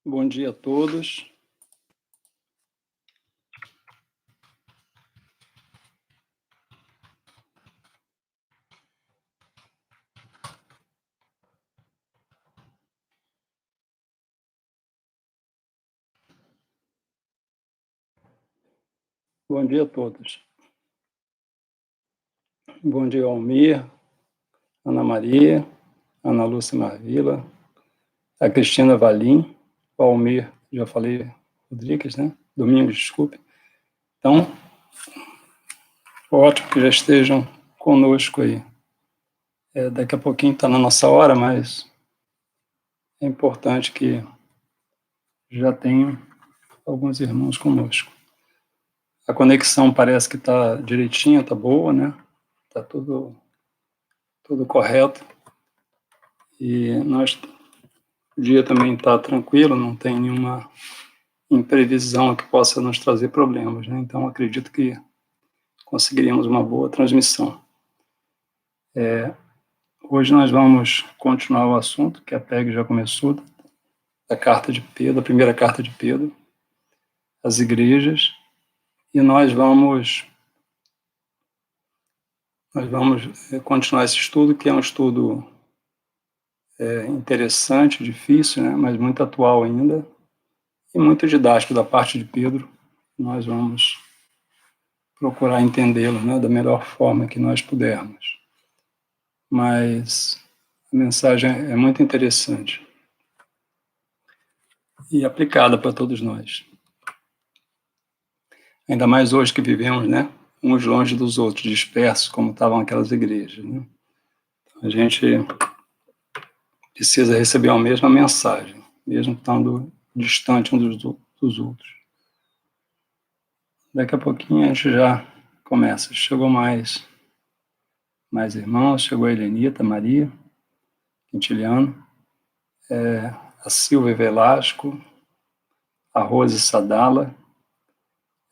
Bom dia a todos. Bom dia a todos. Bom dia, Almir, Ana Maria, Ana Lúcia Marvila, a Cristina Valim, o Almir, já falei, Rodrigues, né? Domingos, desculpe. Então, ótimo que já estejam conosco aí. Daqui a pouquinho está na nossa hora, mas é importante que já tenham alguns irmãos conosco. A conexão parece que está direitinha, está boa, né? Está tudo correto. E o dia também está tranquilo, não tem nenhuma imprevisão que possa nos trazer problemas, né? Então, acredito que conseguiríamos uma boa transmissão. Hoje nós vamos continuar o assunto que a PEG já começou, da carta de Pedro, a primeira carta de Pedro, às igrejas, e nós vamos continuar esse estudo, que é um estudo interessante, difícil, né? Mas muito atual ainda, e muito didático da parte de Pedro. Nós vamos procurar entendê-lo, né, da melhor forma que nós pudermos. Mas a mensagem é muito interessante e aplicada para todos nós. Ainda mais hoje que vivemos, né, uns longe dos outros, dispersos, como estavam aquelas igrejas, né? Então, a gente precisa receber a mesma mensagem, mesmo estando distante uns dos outros. Daqui a pouquinho a gente já começa. Chegou mais irmãos, chegou a Helenita, Maria, Quintiliano, a Silvia Velasco, a Rose Sadala,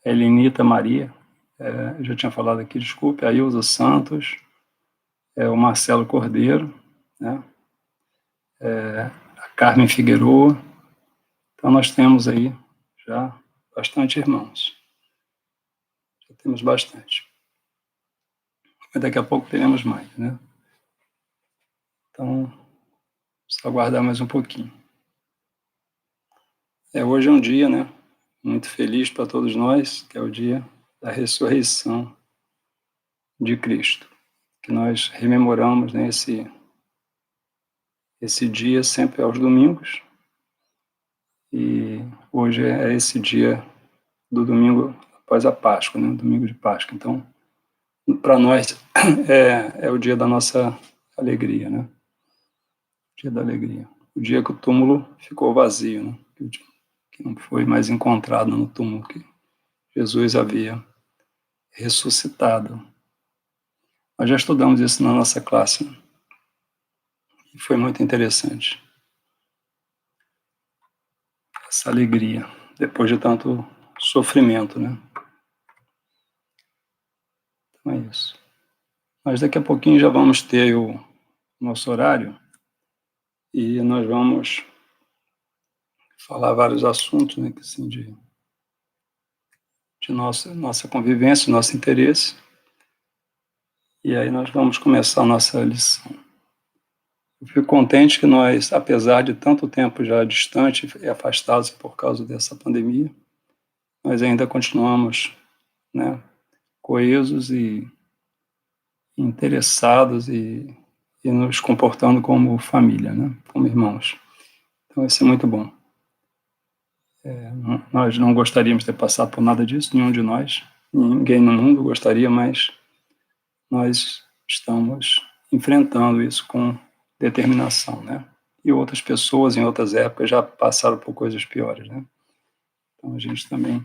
a Helenita Maria, eu já tinha falado aqui, desculpe, a Ilza Santos, o Marcelo Cordeiro, né? A Carmen Figueroa. Então nós temos aí já bastante irmãos. Já temos bastante. Mas daqui a pouco teremos mais, né? Então, só aguardar mais um pouquinho. Hoje é um dia, né, muito feliz para todos nós, que é o dia da ressurreição de Cristo, que nós rememoramos, né, esse dia sempre aos domingos, e hoje é esse dia do domingo após a Páscoa, né, domingo de Páscoa. Então, para nós é o dia da nossa alegria, né, dia da alegria. O dia que o túmulo ficou vazio, né, que não foi mais encontrado no túmulo, que Jesus havia ressuscitado. Nós já estudamos isso na nossa classe, né? E foi muito interessante. Essa alegria, depois de tanto sofrimento, né? Então é isso. Mas daqui a pouquinho já vamos ter o nosso horário e nós vamos falar vários assuntos, né, assim, de nossa convivência, nosso interesse. E aí nós vamos começar a nossa lição. Eu fico contente que nós, apesar de tanto tempo já distante e afastados por causa dessa pandemia, nós ainda continuamos, né, coesos e interessados e nos comportando como família, né, como irmãos. Então isso é muito bom. Nós não gostaríamos de ter passado por nada disso, nenhum de nós, ninguém no mundo gostaria, mas nós estamos enfrentando isso com determinação, né? E outras pessoas em outras épocas já passaram por coisas piores, né? Então a gente também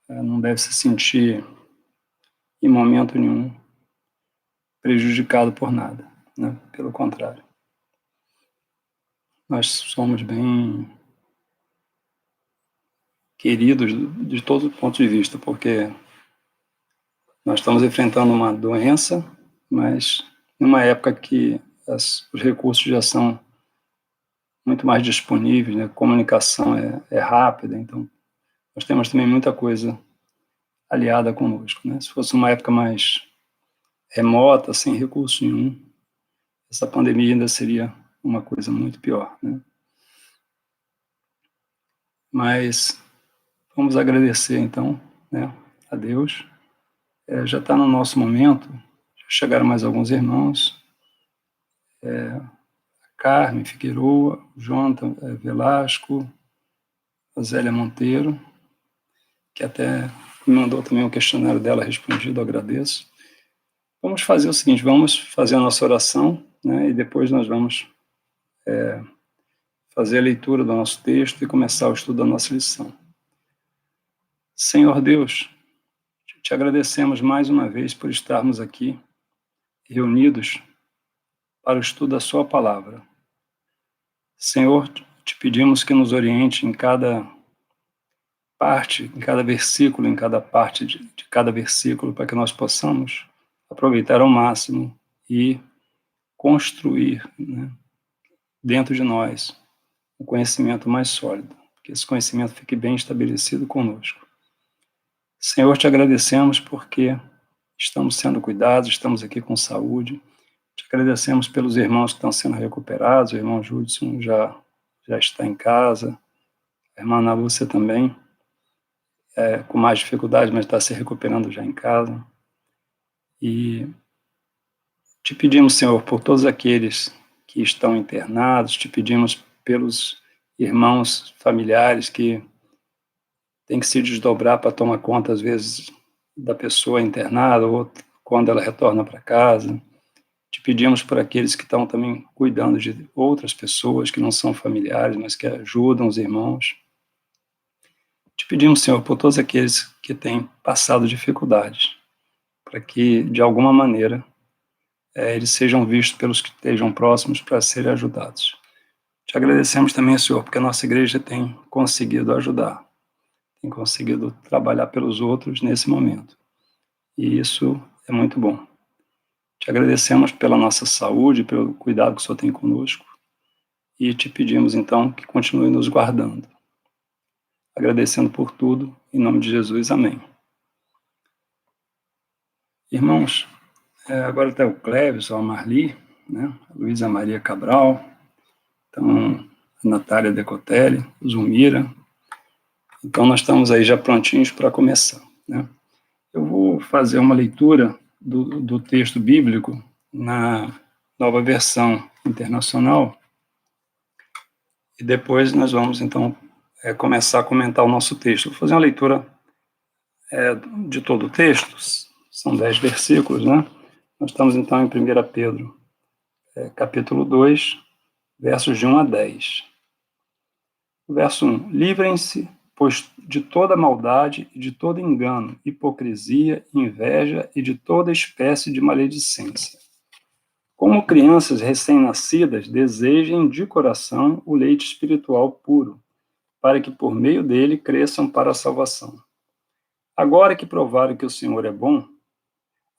não deve se sentir em momento nenhum prejudicado por nada, né? Pelo contrário. Nós somos bem queridos de todo ponto de vista, porque nós estamos enfrentando uma doença, mas numa época que os recursos já são muito mais disponíveis, né? A comunicação é rápida, então nós temos também muita coisa aliada conosco, né? Se fosse uma época mais remota, sem recurso nenhum, essa pandemia ainda seria uma coisa muito pior, né? Mas vamos agradecer, então, né, a Deus. Já está no nosso momento, já chegaram mais alguns irmãos, Carmen Figueroa, Jonathan Velasco, a Zélia Monteiro, que até me mandou também um questionário dela respondido, agradeço. Vamos fazer o seguinte, vamos fazer a nossa oração, né, e depois nós vamos fazer a leitura do nosso texto e começar o estudo da nossa lição. Senhor Deus, te agradecemos mais uma vez por estarmos aqui reunidos para o estudo da sua palavra. Senhor, te pedimos que nos oriente em cada parte, em cada versículo, em cada parte de cada versículo, para que nós possamos aproveitar ao máximo e construir, né, dentro de nós um conhecimento mais sólido, que esse conhecimento fique bem estabelecido conosco. Senhor, te agradecemos porque estamos sendo cuidados, estamos aqui com saúde. Te agradecemos pelos irmãos que estão sendo recuperados. O irmão Judson já está em casa. A irmã Ana Lúcia também, com mais dificuldade, mas está se recuperando já em casa. E te pedimos, Senhor, por todos aqueles que estão internados, te pedimos pelos irmãos familiares que têm que se desdobrar para tomar conta, às vezes, da pessoa internada, ou quando ela retorna para casa. Te pedimos por aqueles que estão também cuidando de outras pessoas que não são familiares, mas que ajudam os irmãos. Te pedimos, Senhor, por todos aqueles que têm passado dificuldades, para que, de alguma maneira, eles sejam vistos pelos que estejam próximos para serem ajudados. Te agradecemos também, Senhor, porque a nossa igreja tem conseguido ajudar, tem conseguido trabalhar pelos outros nesse momento. E isso é muito bom. Te agradecemos pela nossa saúde, pelo cuidado que o Senhor tem conosco, e te pedimos, então, que continue nos guardando. Agradecendo por tudo, em nome de Jesus, amém. Irmãos, agora está o Cleves, a Marli, né, a Luísa Maria Cabral, então, a Natália Decotelli, Zumira. Então, nós estamos aí já prontinhos para começar, né? Eu vou fazer uma leitura do texto bíblico na Nova Versão Internacional e depois nós vamos, então, começar a comentar o nosso texto. Vou fazer uma leitura de todo o texto, são 10 versículos, né? Nós estamos, então, em 1 Pedro, capítulo 2, versos de 1 a 10. Verso 1. Livrem-se, pois, de toda maldade e de todo engano, hipocrisia, inveja e de toda espécie de maledicência. Como crianças recém-nascidas, desejem de coração o leite espiritual puro, para que por meio dele cresçam para a salvação. Agora que provaram que o Senhor é bom,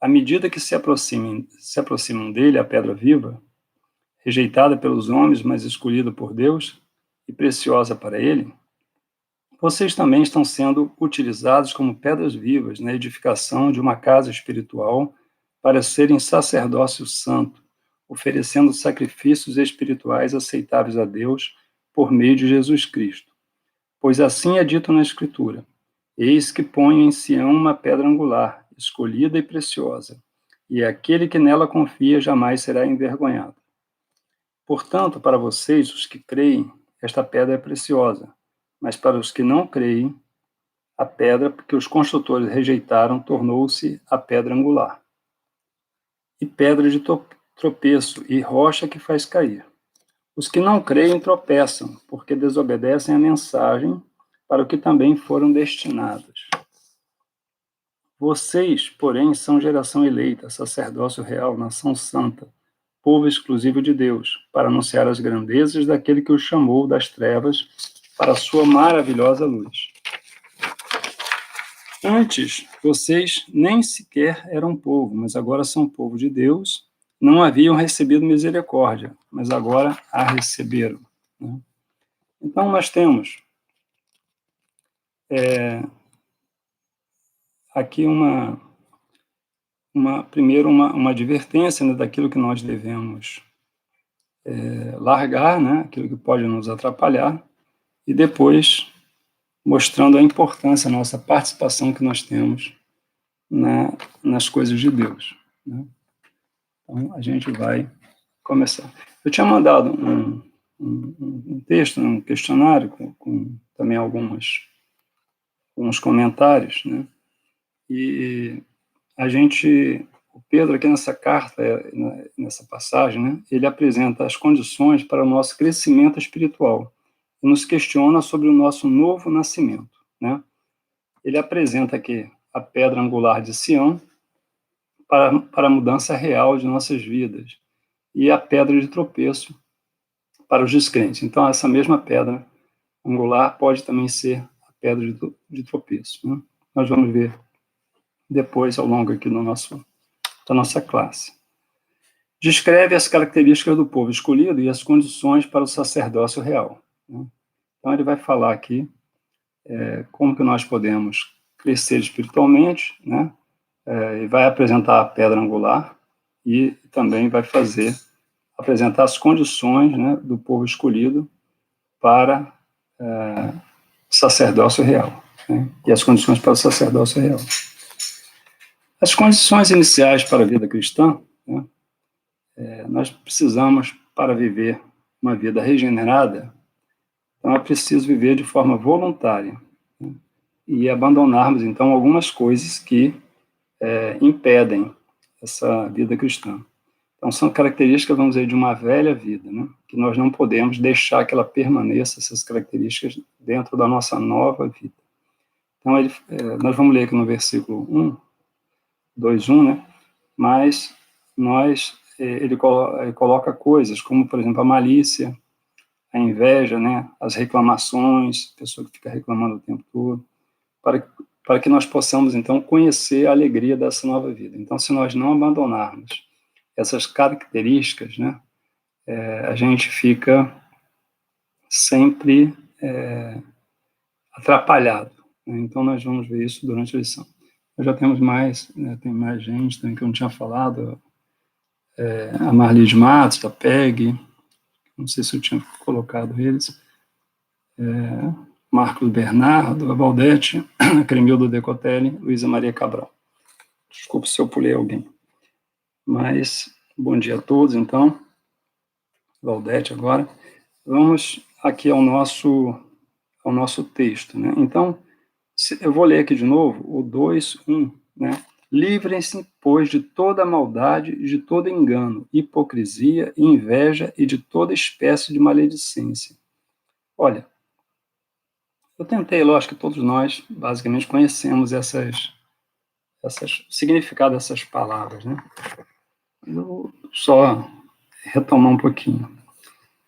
à medida que se aproximam dele, a pedra viva, rejeitada pelos homens, mas escolhida por Deus e preciosa para ele, vocês também estão sendo utilizados como pedras vivas na edificação de uma casa espiritual para serem sacerdócio santo, oferecendo sacrifícios espirituais aceitáveis a Deus por meio de Jesus Cristo. Pois assim é dito na Escritura: eis que ponho em Sião uma pedra angular, escolhida e preciosa, e aquele que nela confia jamais será envergonhado. Portanto, para vocês, os que creem, esta pedra é preciosa, mas para os que não creem, a pedra que os construtores rejeitaram tornou-se a pedra angular, e pedra de tropeço e rocha que faz cair. Os que não creem tropeçam, porque desobedecem a mensagem para o que também foram destinados. Vocês, porém, são geração eleita, sacerdócio real, nação santa, povo exclusivo de Deus, para anunciar as grandezas daquele que os chamou das trevas para a sua maravilhosa luz. Antes, vocês nem sequer eram povo, mas agora são povo de Deus. Não haviam recebido misericórdia, mas agora a receberam. né? Então, nós temos aqui primeiro uma advertência, né, daquilo que nós devemos largar, né, aquilo que pode nos atrapalhar, e depois mostrando a importância, a nossa participação que nós temos nas coisas de Deus, né? Então, a gente vai começar. Eu tinha mandado um texto, um questionário, com também alguns comentários, né? E o Pedro, aqui nessa carta, nessa passagem, né, ele apresenta as condições para o nosso crescimento espiritual e nos questiona sobre o nosso novo nascimento, né? Ele apresenta aqui a pedra angular de Sião para a mudança real de nossas vidas e a pedra de tropeço para os descrentes. Então, essa mesma pedra angular pode também ser a pedra de tropeço, né? Nós vamos ver depois, ao longo aqui da nossa classe. Descreve as características do povo escolhido e as condições para o sacerdócio real, né? Então, ele vai falar aqui como que nós podemos crescer espiritualmente, né? E vai apresentar a pedra angular e também vai apresentar as condições, né, do povo escolhido para o sacerdócio real, né? E as condições para o sacerdócio real. As condições iniciais para a vida cristã, né, nós precisamos, para viver uma vida regenerada, então é preciso viver de forma voluntária, né, e abandonarmos, então, algumas coisas que impedem essa vida cristã. Então, são características, vamos dizer, de uma velha vida, né, que nós não podemos deixar que ela permaneça, essas características, dentro da nossa nova vida. Então, nós vamos ler aqui no versículo 2:1, né, mas ele coloca coisas como, por exemplo, a malícia, a inveja, né, as reclamações, a pessoa que fica reclamando o tempo todo, para que nós possamos, então, conhecer a alegria dessa nova vida. Então, se nós não abandonarmos essas características, né, a gente fica sempre atrapalhado, né? Então, nós vamos ver isso durante a lição. Nós já temos mais, né, tem mais gente também que eu não tinha falado, a Marli de Matos, a PEG, não sei se eu tinha colocado eles, Marcos Bernardo, a Valdete, a Cremildo Decotelli, Luísa Maria Cabral. Desculpe se eu pulei alguém. Mas, bom dia a todos, então. Valdete agora. Vamos aqui ao nosso texto, né? Então, eu vou ler aqui de novo o 2:1, né? Livrem-se, pois, de toda maldade, de todo engano, hipocrisia, inveja e de toda espécie de maledicência. Olha, eu tentei, lógico que todos nós, basicamente, conhecemos o significado dessas palavras, né? Eu vou só retomar um pouquinho.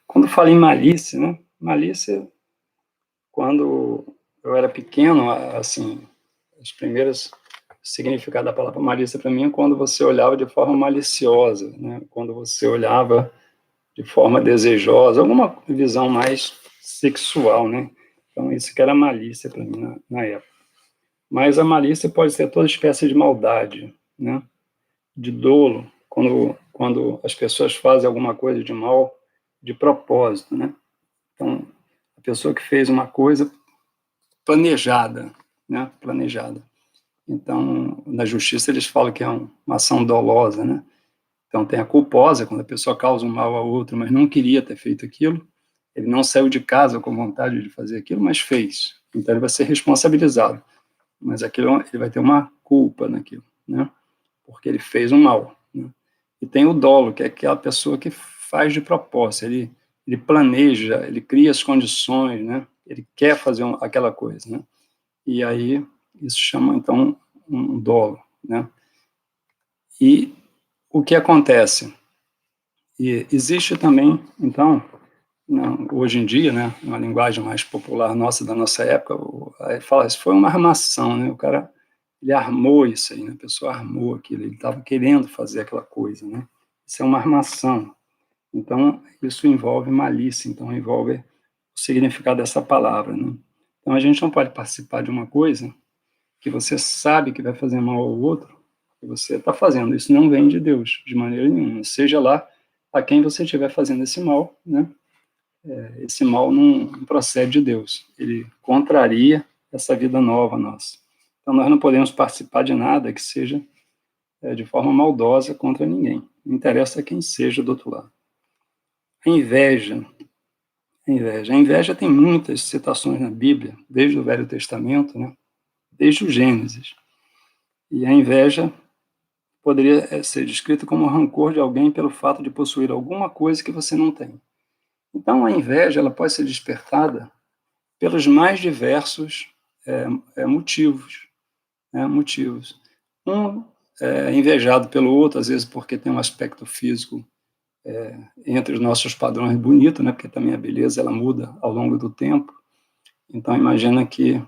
Quando falo em malícia, né? Malícia, quando eu era pequeno, assim, os primeiros significados da palavra malícia para mim é quando você olhava de forma maliciosa, né? Quando você olhava de forma desejosa, alguma visão mais sexual, né? Então, isso que era malícia para mim na época. Mas a malícia pode ser toda espécie de maldade, né? De dolo, quando as pessoas fazem alguma coisa de mal de propósito, né? Então, a pessoa que fez uma coisa planejada, né? Planejada. Então, na justiça eles falam que é uma ação dolosa, né? Então, tem a culposa, quando a pessoa causa um mal a outro, mas não queria ter feito aquilo, ele não saiu de casa com vontade de fazer aquilo, mas fez. Então, ele vai ser responsabilizado. Mas aquilo, ele vai ter uma culpa naquilo, né? Porque ele fez um mal, né? E tem o dolo, que é aquela pessoa que faz de propósito, ele planeja, ele cria as condições, né? Ele quer fazer aquela coisa, né? E aí, isso chama, então, um dolo, né? E o que acontece? E existe também, então, hoje em dia, né, uma linguagem mais popular nossa, da nossa época, aí fala, isso foi uma armação, né? O cara, ele armou isso aí, né? A pessoa armou aquilo, ele estava querendo fazer aquela coisa, né? Isso é uma armação. Então, isso envolve malícia, então envolve o significado dessa palavra, né? Então, a gente não pode participar de uma coisa que você sabe que vai fazer mal ao outro, e você está fazendo. Isso não vem de Deus, de maneira nenhuma. Seja lá a quem você estiver fazendo esse mal, né? Esse mal não procede de Deus. Ele contraria essa vida nova nossa. Então, nós não podemos participar de nada que seja de forma maldosa contra ninguém. Não interessa quem seja do outro lado. A inveja. A inveja. A inveja tem muitas citações na Bíblia, desde o Velho Testamento, né? Desde o Gênesis. E a inveja poderia ser descrita como o rancor de alguém pelo fato de possuir alguma coisa que você não tem. Então, a inveja ela pode ser despertada pelos mais diversos motivos. Motivos. Um é invejado pelo outro, às vezes porque tem um aspecto físico entre os nossos padrões bonito, né? Porque também a beleza ela muda ao longo do tempo. Então, imagina que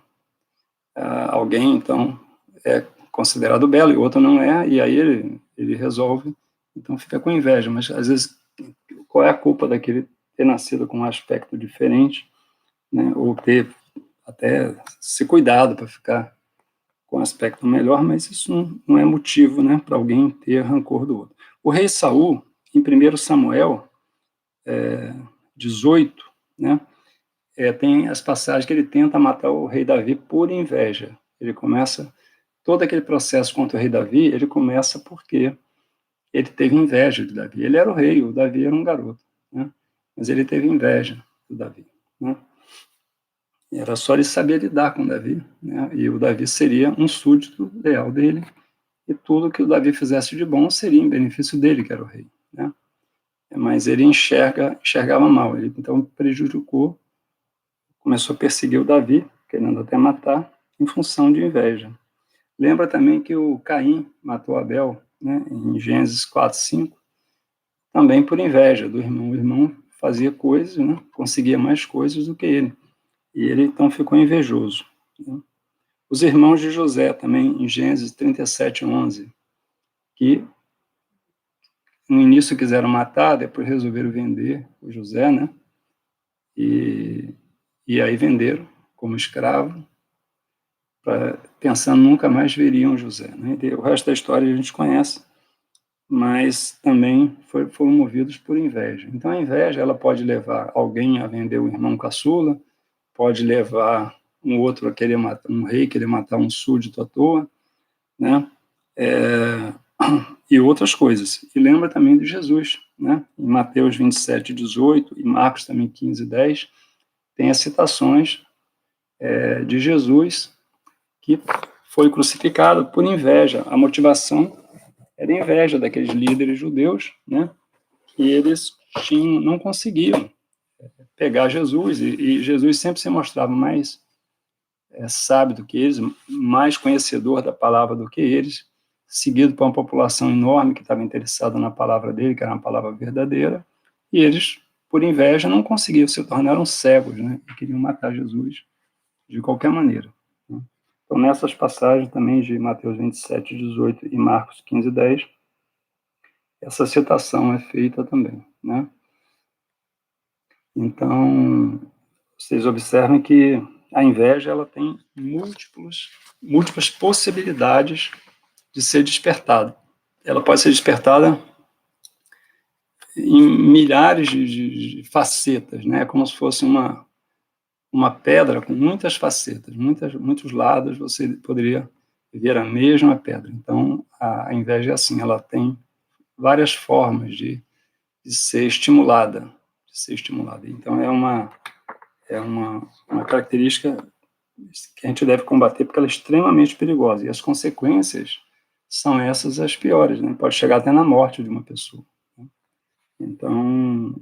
alguém, então, é considerado belo e o outro não é, e aí ele resolve, então fica com inveja. Mas, às vezes, qual é a culpa daquele ter nascido com um aspecto diferente, né? Ou ter até se cuidado para ficar com um aspecto melhor, mas isso não é motivo, né, para alguém ter rancor do outro. O rei Saul, em 1 Samuel 18, né, tem as passagens que ele tenta matar o rei Davi por inveja. Ele começa, todo aquele processo contra o rei Davi, ele começa porque ele teve inveja de Davi. Ele era o rei, o Davi era um garoto, né, mas ele teve inveja do Davi, né. Era só ele saber lidar com Davi, né, e o Davi seria um súdito leal dele, e tudo que o Davi fizesse de bom seria em benefício dele, que era o rei, né. Mas ele enxergava mal, ele então prejudicou, começou a perseguir o Davi, querendo até matar, em função de inveja. Lembra também que o Caim matou Abel, né, em Gênesis 4:5, também por inveja do irmão. O irmão fazia coisas, né, conseguia mais coisas do que ele, e ele então ficou invejoso, né. Os irmãos de José também, em Gênesis 37:11, que no início quiseram matar, depois resolveram vender o José, né? E aí venderam como escravo, pensando nunca mais veriam José, né? E o resto da história a gente conhece, mas também foram movidos por inveja. Então a inveja ela pode levar alguém a vender o irmão caçula, pode levar um outro a querer matar, um rei querer matar um súdito à toa, né? E outras coisas. E lembra também de Jesus, né? Em Mateus 27:18 e Marcos também 15:10, tem as citações de Jesus que foi crucificado por inveja. A motivação era inveja daqueles líderes judeus, né? Que eles não conseguiam pegar Jesus, e Jesus sempre se mostrava mais sábio do que eles, mais conhecedor da palavra do que eles, seguido por uma população enorme que estava interessada na palavra dele, que era uma palavra verdadeira, e eles, por inveja, não conseguiam, se tornaram cegos, né? E queriam matar Jesus de qualquer maneira, né? Então, nessas passagens também de Mateus 27:18 e Marcos 15:10, essa citação é feita também, né? Então, vocês observem que a inveja ela tem múltiplas possibilidades de ser despertada. Ela pode ser despertada em milhares de facetas, né? Como se fosse uma pedra com muitas facetas, muitos lados você poderia ver a mesma pedra. Então, a inveja é assim, ela tem várias formas de ser estimulada, Então, uma característica que a gente deve combater porque ela é extremamente perigosa, e as consequências são essas as piores, né? Pode chegar até na morte de uma pessoa, né? Então,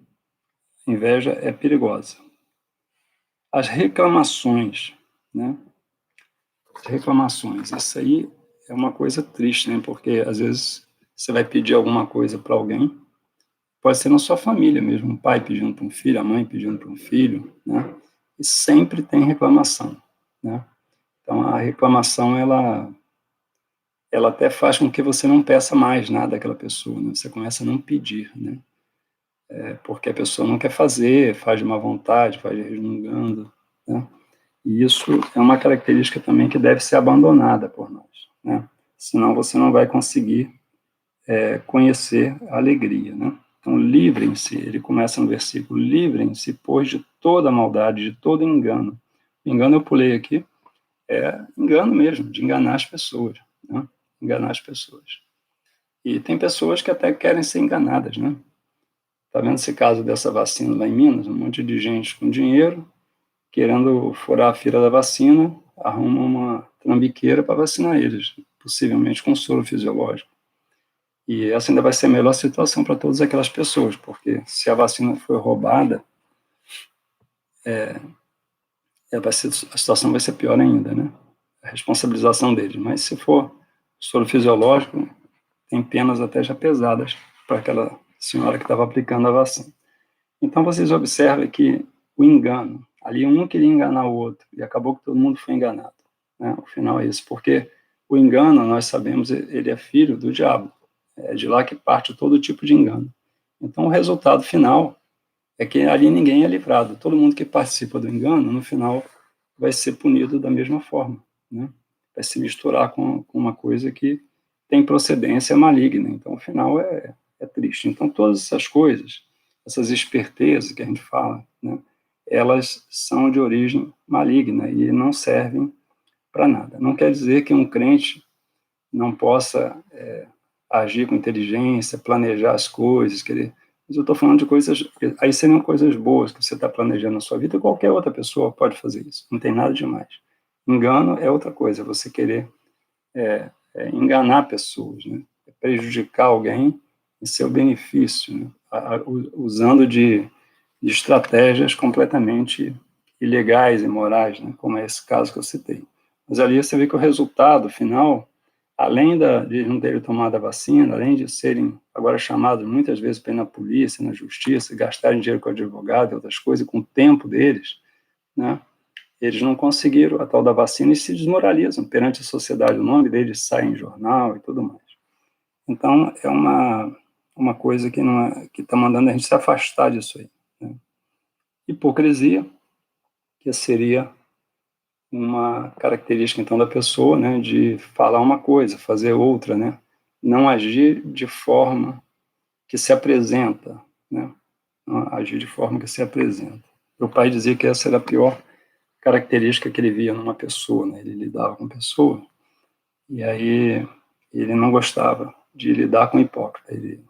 a inveja é perigosa. As reclamações, né? As reclamações, isso aí é uma coisa triste, né? Porque às vezes você vai pedir alguma coisa para alguém, pode ser na sua família mesmo, um pai pedindo para um filho, a mãe pedindo para um filho, né? E sempre tem reclamação, né? Então, a reclamação, ela até faz com que você não peça mais nada daquela pessoa, né? Você começa a não pedir, né? porque a pessoa não quer fazer, faz de má vontade, faz resmungando, né? E isso é uma característica também que deve ser abandonada por nós, né? Senão você não vai conseguir conhecer a alegria, né? Então, livrem-se, ele começa no versículo, livrem-se, pois, de toda maldade, de todo engano. Engano eu pulei aqui, é engano mesmo, de enganar as pessoas, né? Enganar as pessoas. E tem pessoas que até querem ser enganadas, né? Tá vendo esse caso dessa vacina lá em Minas? Um monte de gente com dinheiro, querendo furar a fila da vacina, arruma uma trambiqueira para vacinar eles, possivelmente com soro fisiológico. E essa ainda vai ser a melhor situação para todas aquelas pessoas, porque se a vacina foi roubada, a situação vai ser pior ainda, né? A responsabilização deles. Mas se for soro fisiológico, tem penas até já pesadas para aquela senhora que estava aplicando a vacina. Então vocês observem que o engano, ali um queria enganar o outro, e acabou que todo mundo foi enganado, né? O final é isso, porque o engano, nós sabemos, ele é filho do diabo. É de lá que parte todo tipo de engano. Então, o resultado final é que ali ninguém é livrado. Todo mundo que participa do engano, no final, vai ser punido da mesma forma, né? Vai se misturar com uma coisa que tem procedência maligna. Então, o final é triste. Então, todas essas coisas, essas espertezas que a gente fala, né, elas são de origem maligna e não servem para nada. Não quer dizer que um crente não possa agir com inteligência, planejar as coisas, querer. Mas eu estou falando de coisas, aí seriam coisas boas que você está planejando na sua vida, e qualquer outra pessoa pode fazer isso, não tem nada demais. Engano é outra coisa, você querer enganar pessoas, né? Prejudicar alguém em seu benefício, né? Usando de estratégias completamente ilegais e imorais, né? Como é esse caso que eu citei. Mas ali você vê que o resultado final, além de não terem tomado a vacina, além de serem agora chamados muitas vezes para ir na polícia, na justiça, gastarem dinheiro com advogado e outras coisas, com o tempo deles, né? Eles não conseguiram a tal da vacina e se desmoralizam perante a sociedade. O nome deles sai em jornal e tudo mais. Então, é uma coisa que não que está mandando a gente se afastar disso aí, né? Hipocrisia, que seria uma característica, então, da pessoa, né, de falar uma coisa, fazer outra, né? Não agir de forma que se apresenta, né? Não agir de forma que se apresenta. Meu pai dizia que essa era a pior característica que ele via numa pessoa, né? Ele lidava com pessoa e aí ele não gostava de lidar com hipócrita. Ele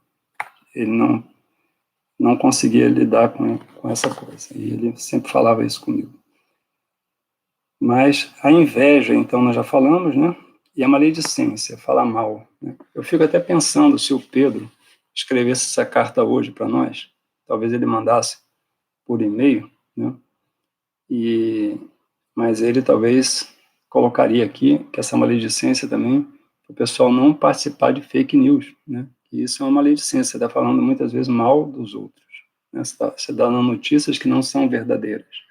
não conseguia lidar com essa coisa. E ele sempre falava isso comigo. Mas a inveja, então, nós já falamos, né? E a maledicência, falar mal, né? Eu fico até pensando se o Pedro escrevesse essa carta hoje para nós, talvez ele mandasse por e-mail, né? Mas ele talvez colocaria aqui que essa maledicência também, o pessoal não participar de fake news, né? E isso é uma maledicência, você está falando muitas vezes mal dos outros, né? Você está dando notícias que não são verdadeiras.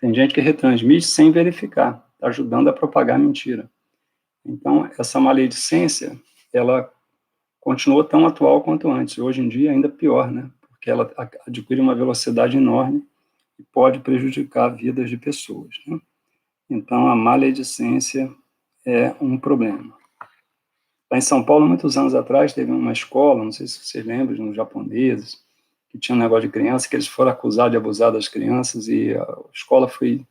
Tem gente que retransmite sem verificar, está ajudando a propagar mentira. Então, essa maledicência, ela continuou tão atual quanto antes. Hoje em dia, ainda pior, né? Porque ela adquire uma velocidade enorme e pode prejudicar vidas de pessoas, né? Então, a maledicência é um problema. Lá em São Paulo, muitos anos atrás, teve uma escola, não sei se vocês lembram, uns japoneses, que tinha um negócio de criança, que eles foram acusados de abusar das crianças, e a escola foi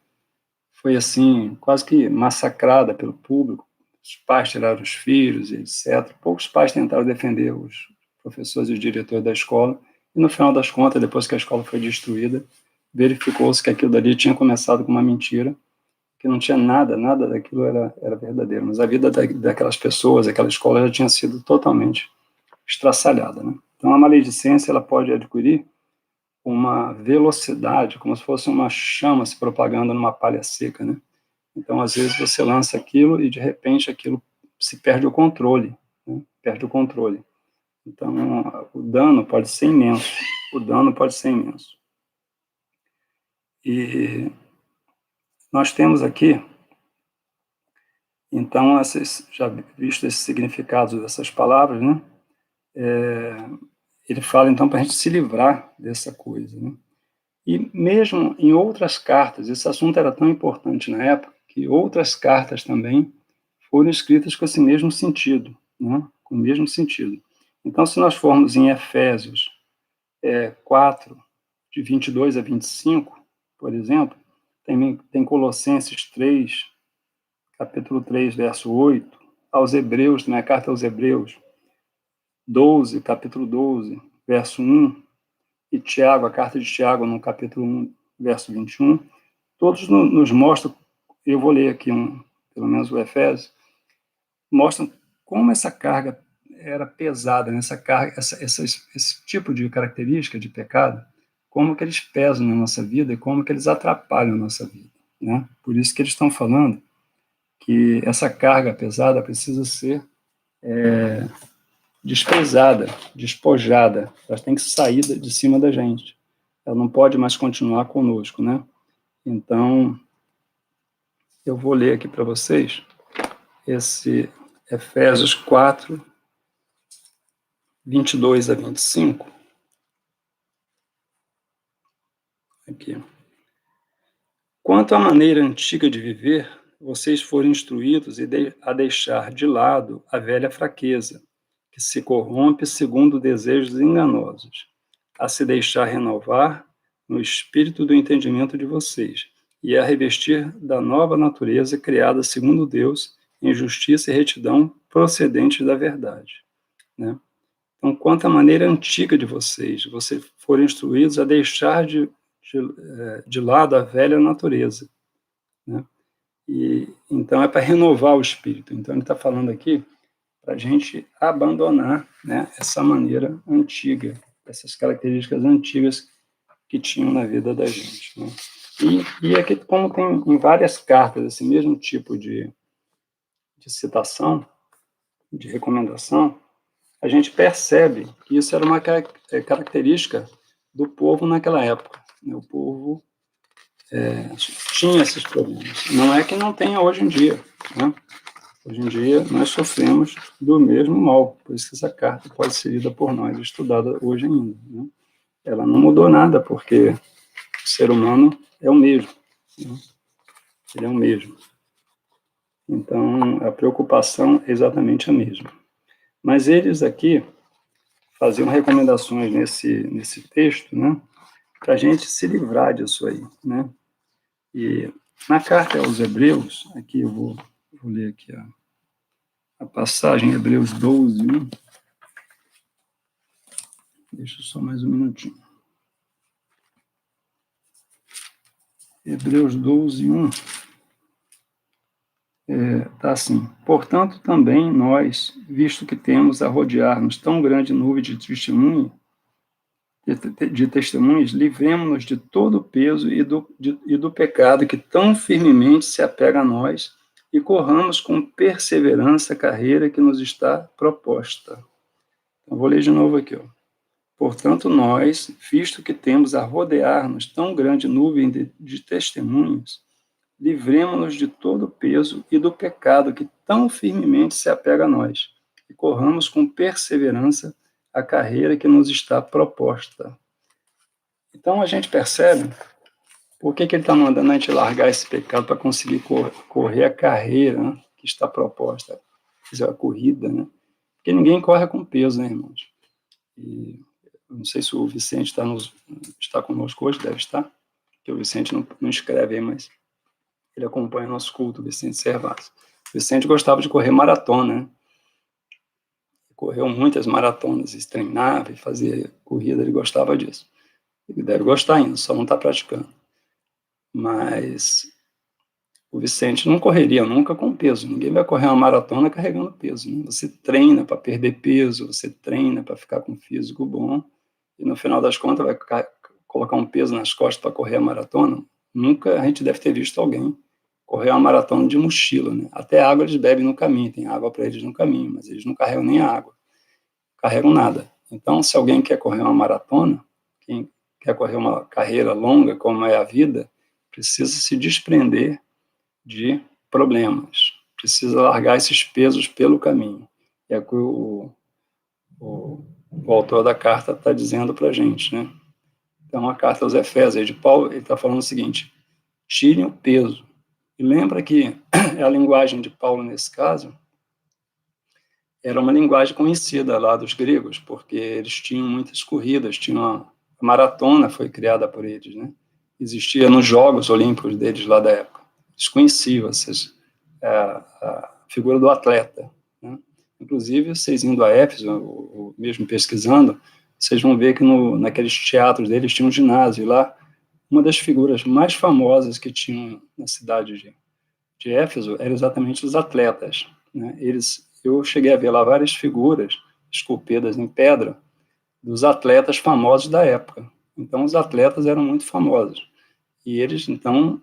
assim, quase que massacrada pelo público. Os pais tiraram os filhos, etc. Poucos pais tentaram defender os professores e os diretores da escola, e no final das contas, depois que a escola foi destruída, verificou-se que aquilo dali tinha começado com uma mentira, que não tinha nada daquilo era verdadeiro, mas a vida daquelas pessoas, aquela escola já tinha sido totalmente estraçalhada, né? Então, a maledicência, ela pode adquirir uma velocidade, como se fosse uma chama se propagando numa palha seca, né? Então, às vezes, você lança aquilo e, de repente, aquilo se perde o controle, né? Perde o controle. Então, o dano pode ser imenso. O dano pode ser imenso. E nós temos aqui, então, já visto esses significados dessas palavras, né? ele fala, então, para a gente se livrar dessa coisa, né? E mesmo em outras cartas, esse assunto era tão importante na época, que outras cartas também foram escritas com esse mesmo sentido, né? Com o mesmo sentido. Então, se nós formos em Efésios 4, de 22 a 25, por exemplo, tem Colossenses 3, capítulo 3, verso 8, aos Hebreus, na carta aos Hebreus, 12, capítulo 12, verso 1, e Tiago, a carta de Tiago, no capítulo 1, verso 21, todos nos mostram, eu vou ler aqui pelo menos o Efésios, mostram como essa carga era pesada, né? Essa carga, esse tipo de característica de pecado, como que eles pesam na nossa vida e como que eles atrapalham a nossa vida, né? Por isso que eles estão falando que essa carga pesada precisa ser desprezada, despojada, ela tem que sair de cima da gente, ela não pode mais continuar conosco, né? Então, eu vou ler aqui para vocês esse Efésios 4, 22 a 25. Aqui. Quanto à maneira antiga de viver, vocês foram instruídos a deixar de lado a velha fraqueza, que se corrompe segundo desejos enganosos, a se deixar renovar no espírito do entendimento de vocês, e a revestir da nova natureza criada segundo Deus, em justiça e retidão procedentes da verdade, né? Então, quanto à maneira antiga de vocês foram instruídos a deixar de lado a velha natureza, né? E então é para renovar o espírito. Então ele está falando aqui para a gente abandonar, né, essa maneira antiga, essas características antigas que tinham na vida da gente, né? E aqui, como tem em várias cartas esse mesmo tipo de citação, de recomendação, a gente percebe que isso era uma característica do povo naquela época, né? O povo tinha esses problemas. Não é que não tenha hoje em dia, né? Hoje em dia nós sofremos do mesmo mal, por isso que essa carta pode ser lida por nós, estudada hoje ainda, né? Ela não mudou nada, porque o ser humano é o mesmo, né? Ele é o mesmo. Então, a preocupação é exatamente a mesma. Mas eles aqui faziam recomendações nesse texto, né, para a gente se livrar disso aí, né? E na carta aos Hebreus, aqui eu vou ler aqui a passagem, Hebreus 12, 1. Deixa só mais um minutinho. Hebreus 12, 1. Tá assim: portanto, também nós, visto que temos a rodear-nos tão grande nuvem de testemunhas, livremos-nos de todo o peso e do pecado que tão firmemente se apega a nós e corramos com perseverança a carreira que nos está proposta. Então, vou ler de novo aqui, ó. Portanto, nós, visto que temos a rodear-nos tão grande nuvem de testemunhas, livremos-nos de todo o peso e do pecado que tão firmemente se apega a nós, e corramos com perseverança a carreira que nos está proposta. Então a gente percebe por que ele está mandando a gente largar esse pecado para conseguir correr a carreira, né, que está proposta, fazer a corrida, né? Porque ninguém corre com peso, né, irmãos? E não sei se o Vicente está conosco hoje, deve estar, porque o Vicente não escreve aí, mas ele acompanha nosso culto, o Vicente Servaz. O Vicente gostava de correr maratona, né? Correu muitas maratonas, e treinava e fazia corrida, ele gostava disso. Ele deve gostar ainda, só não está praticando. Mas o Vicente não correria nunca com peso. Ninguém vai correr uma maratona carregando peso, né? Você treina para perder peso, você treina para ficar com um físico bom, e no final das contas vai colocar um peso nas costas para correr a maratona. Nunca a gente deve ter visto alguém correr uma maratona de mochila, né? Até água eles bebem no caminho, tem água para eles no caminho, mas eles não carregam nem a água, carregam nada. Então, se alguém quer correr uma maratona, quem quer correr uma carreira longa, como é a vida, precisa se desprender de problemas, precisa largar esses pesos pelo caminho. É o que o o autor da carta está dizendo para a gente, né? Então, a carta aos Efésios, de Paulo, ele está falando o seguinte: tirem o peso. E lembra que a linguagem de Paulo, nesse caso, era uma linguagem conhecida lá dos gregos, porque eles tinham muitas corridas, a maratona foi criada por eles, né? Existia nos Jogos Olímpicos deles lá da época. Eles conheciam a figura do atleta, né? Inclusive, vocês indo a Éfeso, ou mesmo pesquisando, vocês vão ver que naqueles teatros deles tinha um ginásio, e lá uma das figuras mais famosas que tinham na cidade de Éfeso eram exatamente os atletas, né? Eu cheguei a ver lá várias figuras esculpidas em pedra dos atletas famosos da época. Então, os atletas eram muito famosos. E eles, então,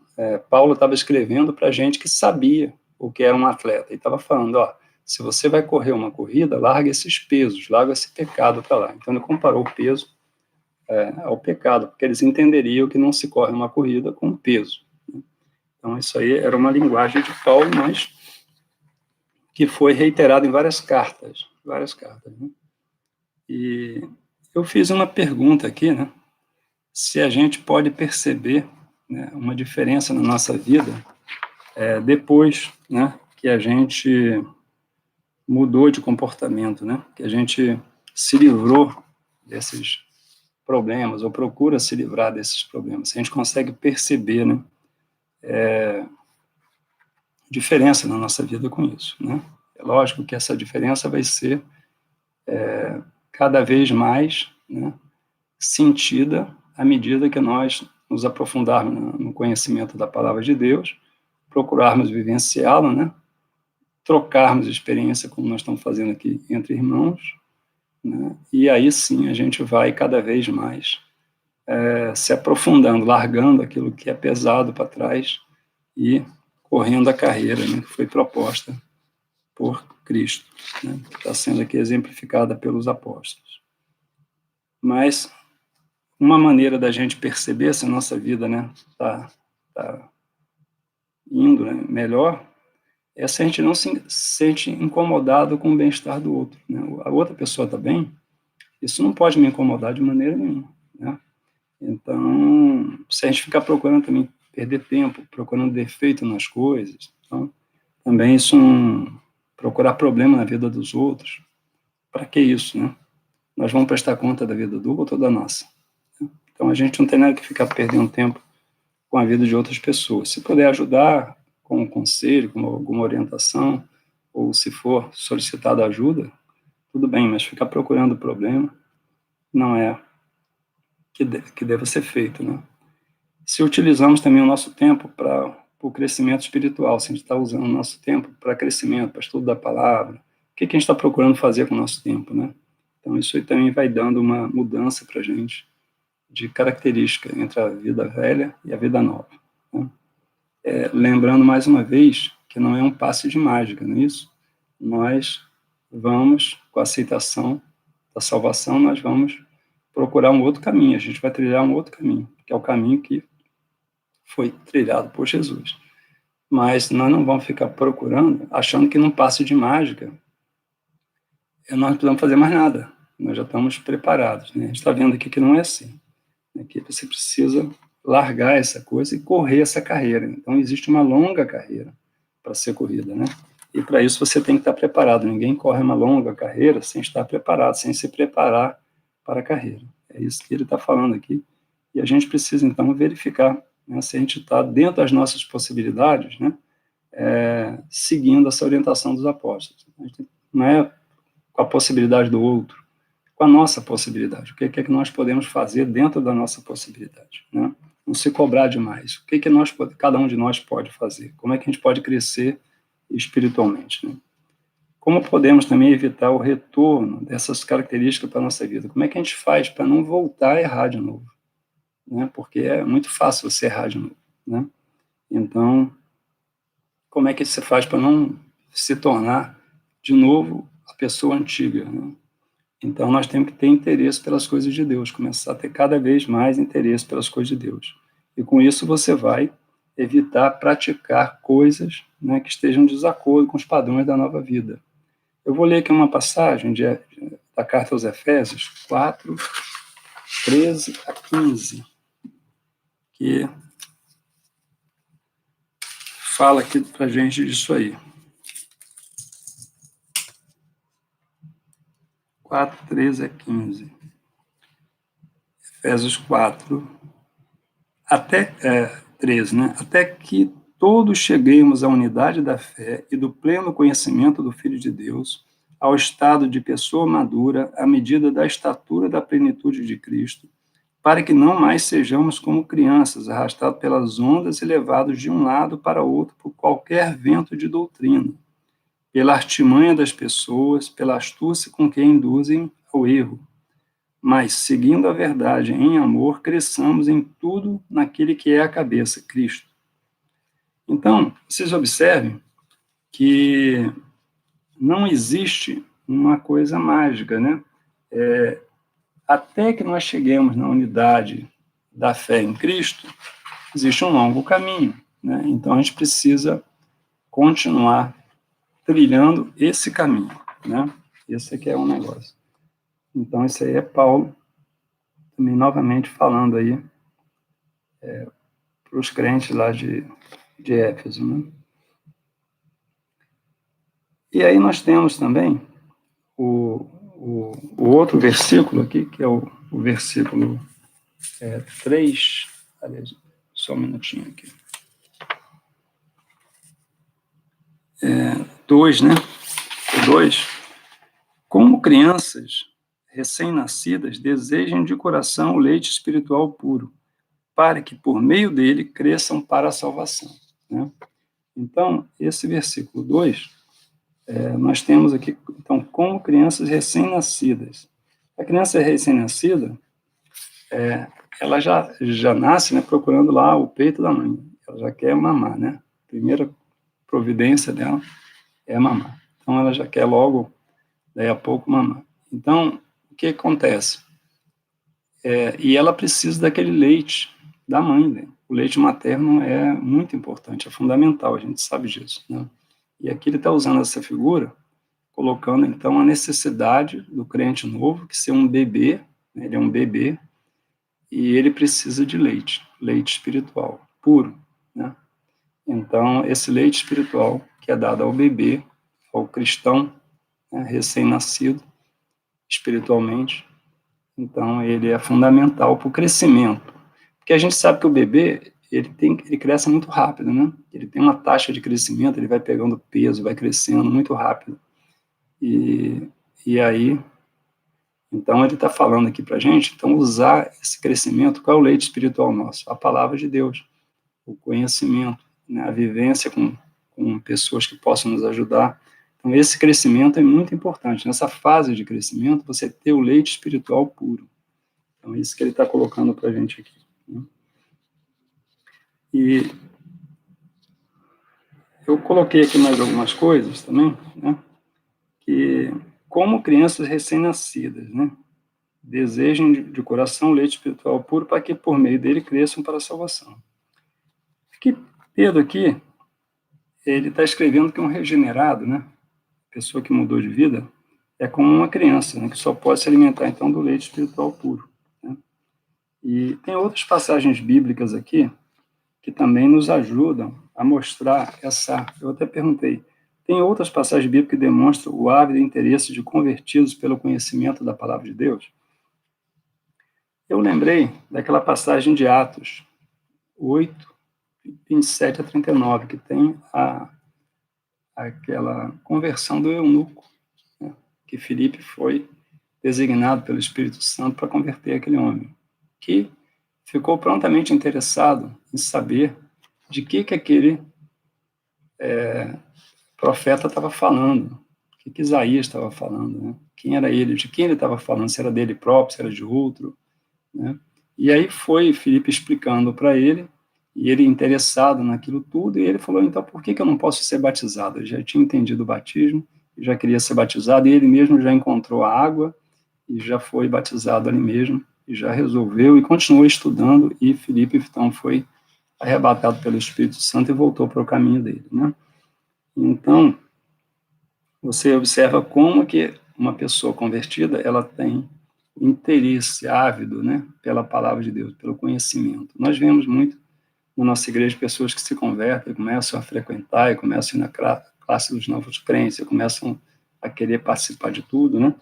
Paulo estava escrevendo para gente que sabia o que era um atleta. E estava falando, ó, se você vai correr uma corrida, larga esses pesos, larga esse pecado para lá. Então, ele comparou o peso ao pecado, porque eles entenderiam que não se corre uma corrida com peso. Então, isso aí era uma linguagem de Paulo, mas que foi reiterado em várias cartas, né? E eu fiz uma pergunta aqui, né? Se a gente pode perceber, né, uma diferença na nossa vida depois, né, que a gente mudou de comportamento, né? Que a gente se livrou desses problemas, ou procura se livrar desses problemas. Se a gente consegue perceber, né, diferença na nossa vida com isso, né? É lógico que essa diferença vai ser cada vez mais, né, sentida à medida que nós nos aprofundarmos no conhecimento da palavra de Deus, procurarmos vivenciá-la, né, trocarmos experiência, como nós estamos fazendo aqui entre irmãos, né, e aí sim a gente vai cada vez mais se aprofundando, largando aquilo que é pesado para trás e correndo a carreira, né, que foi proposta por Cristo, né, que está sendo aqui exemplificada pelos apóstolos. Mas uma maneira da gente perceber se a nossa vida, né, tá indo, né, melhor é se a gente não se sente incomodado com o bem-estar do outro, né? A outra pessoa está bem, isso não pode me incomodar de maneira nenhuma, né? Então, se a gente ficar procurando também perder tempo, procurando defeito nas coisas, então, também isso procurar problema na vida dos outros, para que isso, né? Nós vamos prestar conta da vida do outro ou da nossa? Então, a gente não tem nada que ficar perdendo tempo com a vida de outras pessoas. Se puder ajudar com um conselho, com alguma orientação, ou se for solicitada ajuda, tudo bem, mas ficar procurando problema não é que deva ser feito, né? Se utilizamos também o nosso tempo para o crescimento espiritual, se a gente está usando o nosso tempo para crescimento, para estudo da palavra, o que a gente está procurando fazer com o nosso tempo, né? Então, isso aí também vai dando uma mudança para a gente de característica entre a vida velha e a vida nova, né? Lembrando mais uma vez que não é um passe de mágica, não é isso? Nós vamos, com a aceitação da salvação, nós vamos procurar um outro caminho, a gente vai trilhar um outro caminho, que é o caminho que foi trilhado por Jesus. Mas nós não vamos ficar procurando, achando que num passe de mágica nós não precisamos fazer mais nada, nós já estamos preparados, né? A gente está vendo aqui que não é assim, né? Que você precisa largar essa coisa e correr essa carreira. Então, existe uma longa carreira para ser corrida, né? E para isso você tem que estar preparado. Ninguém corre uma longa carreira sem estar preparado, sem se preparar para a carreira. É isso que ele está falando aqui. E a gente precisa, então, verificar, né, se a gente está dentro das nossas possibilidades, né, seguindo essa orientação dos apóstolos. A gente não é com a possibilidade do outro, com a nossa possibilidade. O que é que nós podemos fazer dentro da nossa possibilidade, né? Não se cobrar demais. O que cada um de nós pode fazer? Como é que a gente pode crescer espiritualmente, né? Como podemos também evitar o retorno dessas características para a nossa vida? Como é que a gente faz para não voltar a errar de novo, né? Porque é muito fácil você errar de novo, né? Então, como é que você faz para não se tornar de novo a pessoa antiga, né? Então, nós temos que ter interesse pelas coisas de Deus, começar a ter cada vez mais interesse pelas coisas de Deus. E com isso você vai evitar praticar coisas, né, que estejam em desacordo com os padrões da nova vida. Eu vou ler aqui uma passagem da carta aos Efésios, 4, 13 a 15, que fala aqui para a gente disso aí. 4, 13 a 15. Efésios 4, até 13, né? Até que todos cheguemos à unidade da fé e do pleno conhecimento do Filho de Deus, ao estado de pessoa madura, à medida da estatura da plenitude de Cristo, para que não mais sejamos como crianças, arrastados pelas ondas e levados de um lado para outro por qualquer vento de doutrina, pela artimanha das pessoas, pela astúcia com que induzem ao erro. Mas, seguindo a verdade em amor, cresçamos em tudo naquele que é a cabeça, Cristo. Então, vocês observem que não existe uma coisa mágica, né? Até que nós cheguemos na unidade da fé em Cristo, existe um longo caminho, né? Então, a gente precisa continuar trilhando esse caminho, né? Esse aqui é um negócio. Então, isso aí é Paulo, também novamente falando aí para os crentes lá de Éfeso, né? E aí nós temos também o outro versículo aqui, que é o versículo 3, aliás, só um minutinho aqui. 2, né? O 2. Como crianças recém-nascidas, desejem de coração o leite espiritual puro, para que por meio dele cresçam para a salvação, né? Então, esse versículo 2, nós temos aqui, então, como crianças recém-nascidas. A criança recém-nascida, ela já nasce, né, procurando lá o peito da mãe. Ela já quer mamar, né? A primeira providência dela é mamar. Então, ela já quer logo, daí a pouco, mamar. Então, o que acontece? E ela precisa daquele leite da mãe, né? O leite materno é muito importante, é fundamental, a gente sabe disso, né? E aqui ele está usando essa figura, colocando, então, a necessidade do crente novo, que ser um bebê, né? Ele é um bebê, e ele precisa de leite espiritual, puro, né? Então, esse leite espiritual que é dado ao bebê, ao cristão, né, recém-nascido, espiritualmente, então ele é fundamental para o crescimento. Porque a gente sabe que o bebê, ele cresce muito rápido, né? Ele tem uma taxa de crescimento, ele vai pegando peso, vai crescendo muito rápido. E aí, então ele está falando aqui para a gente, então usar esse crescimento, qual é o leite espiritual nosso? A palavra de Deus, o conhecimento, né? A vivência com pessoas que possam nos ajudar. Então esse crescimento é muito importante. Nessa fase de crescimento, você ter o leite espiritual puro. Então é isso que ele está colocando para a gente aqui, né? E eu coloquei aqui mais algumas coisas também, né? Que, como crianças recém-nascidas, né? Desejem de coração leite espiritual puro para que por meio dele cresçam para a salvação. Que Pedro aqui, ele está escrevendo que um regenerado, né? Pessoa que mudou de vida, é como uma criança, né? Que só pode se alimentar então do leite espiritual puro, né? E tem outras passagens bíblicas aqui que também nos ajudam a mostrar essa... Eu até perguntei, tem outras passagens bíblicas que demonstram o ávido interesse de convertidos pelo conhecimento da palavra de Deus? Eu lembrei daquela passagem de Atos 8, 27 a 39, que tem aquela conversão do eunuco, né, que Filipe foi designado pelo Espírito Santo para converter aquele homem, que ficou prontamente interessado em saber de que aquele profeta estava falando, o que Isaías estava falando, né? Quem era ele, de quem ele estava falando, se era dele próprio, se era de outro, né? E aí foi Filipe explicando para ele, e ele interessado naquilo tudo, e ele falou, então por que eu não posso ser batizado? Ele já tinha entendido o batismo, já queria ser batizado, e ele mesmo já encontrou a água, e já foi batizado ali mesmo, e já resolveu, e continuou estudando, e Filipe então foi arrebatado pelo Espírito Santo e voltou para o caminho dele, né? Então, você observa como que uma pessoa convertida, ela tem interesse ávido, né, pela palavra de Deus, pelo conhecimento. Nós vemos muito na nossa igreja pessoas que se convertem, começam a frequentar e começam a ir na classe dos novos crentes, e começam a querer participar de tudo, né,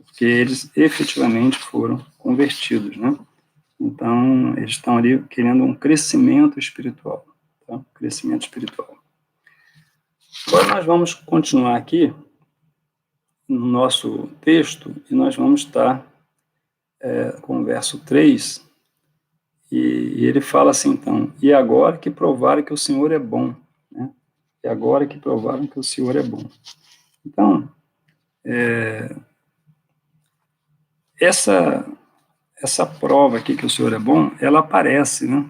porque eles efetivamente foram convertidos, né. Então, eles estão ali querendo um crescimento espiritual, tá? Crescimento espiritual. Agora nós vamos continuar aqui no nosso texto e nós vamos estar com o verso 3, e ele fala assim, então, e agora que provaram que o Senhor é bom, né? E agora que provaram que o Senhor é bom. Então, essa prova aqui que o Senhor é bom, ela aparece, né?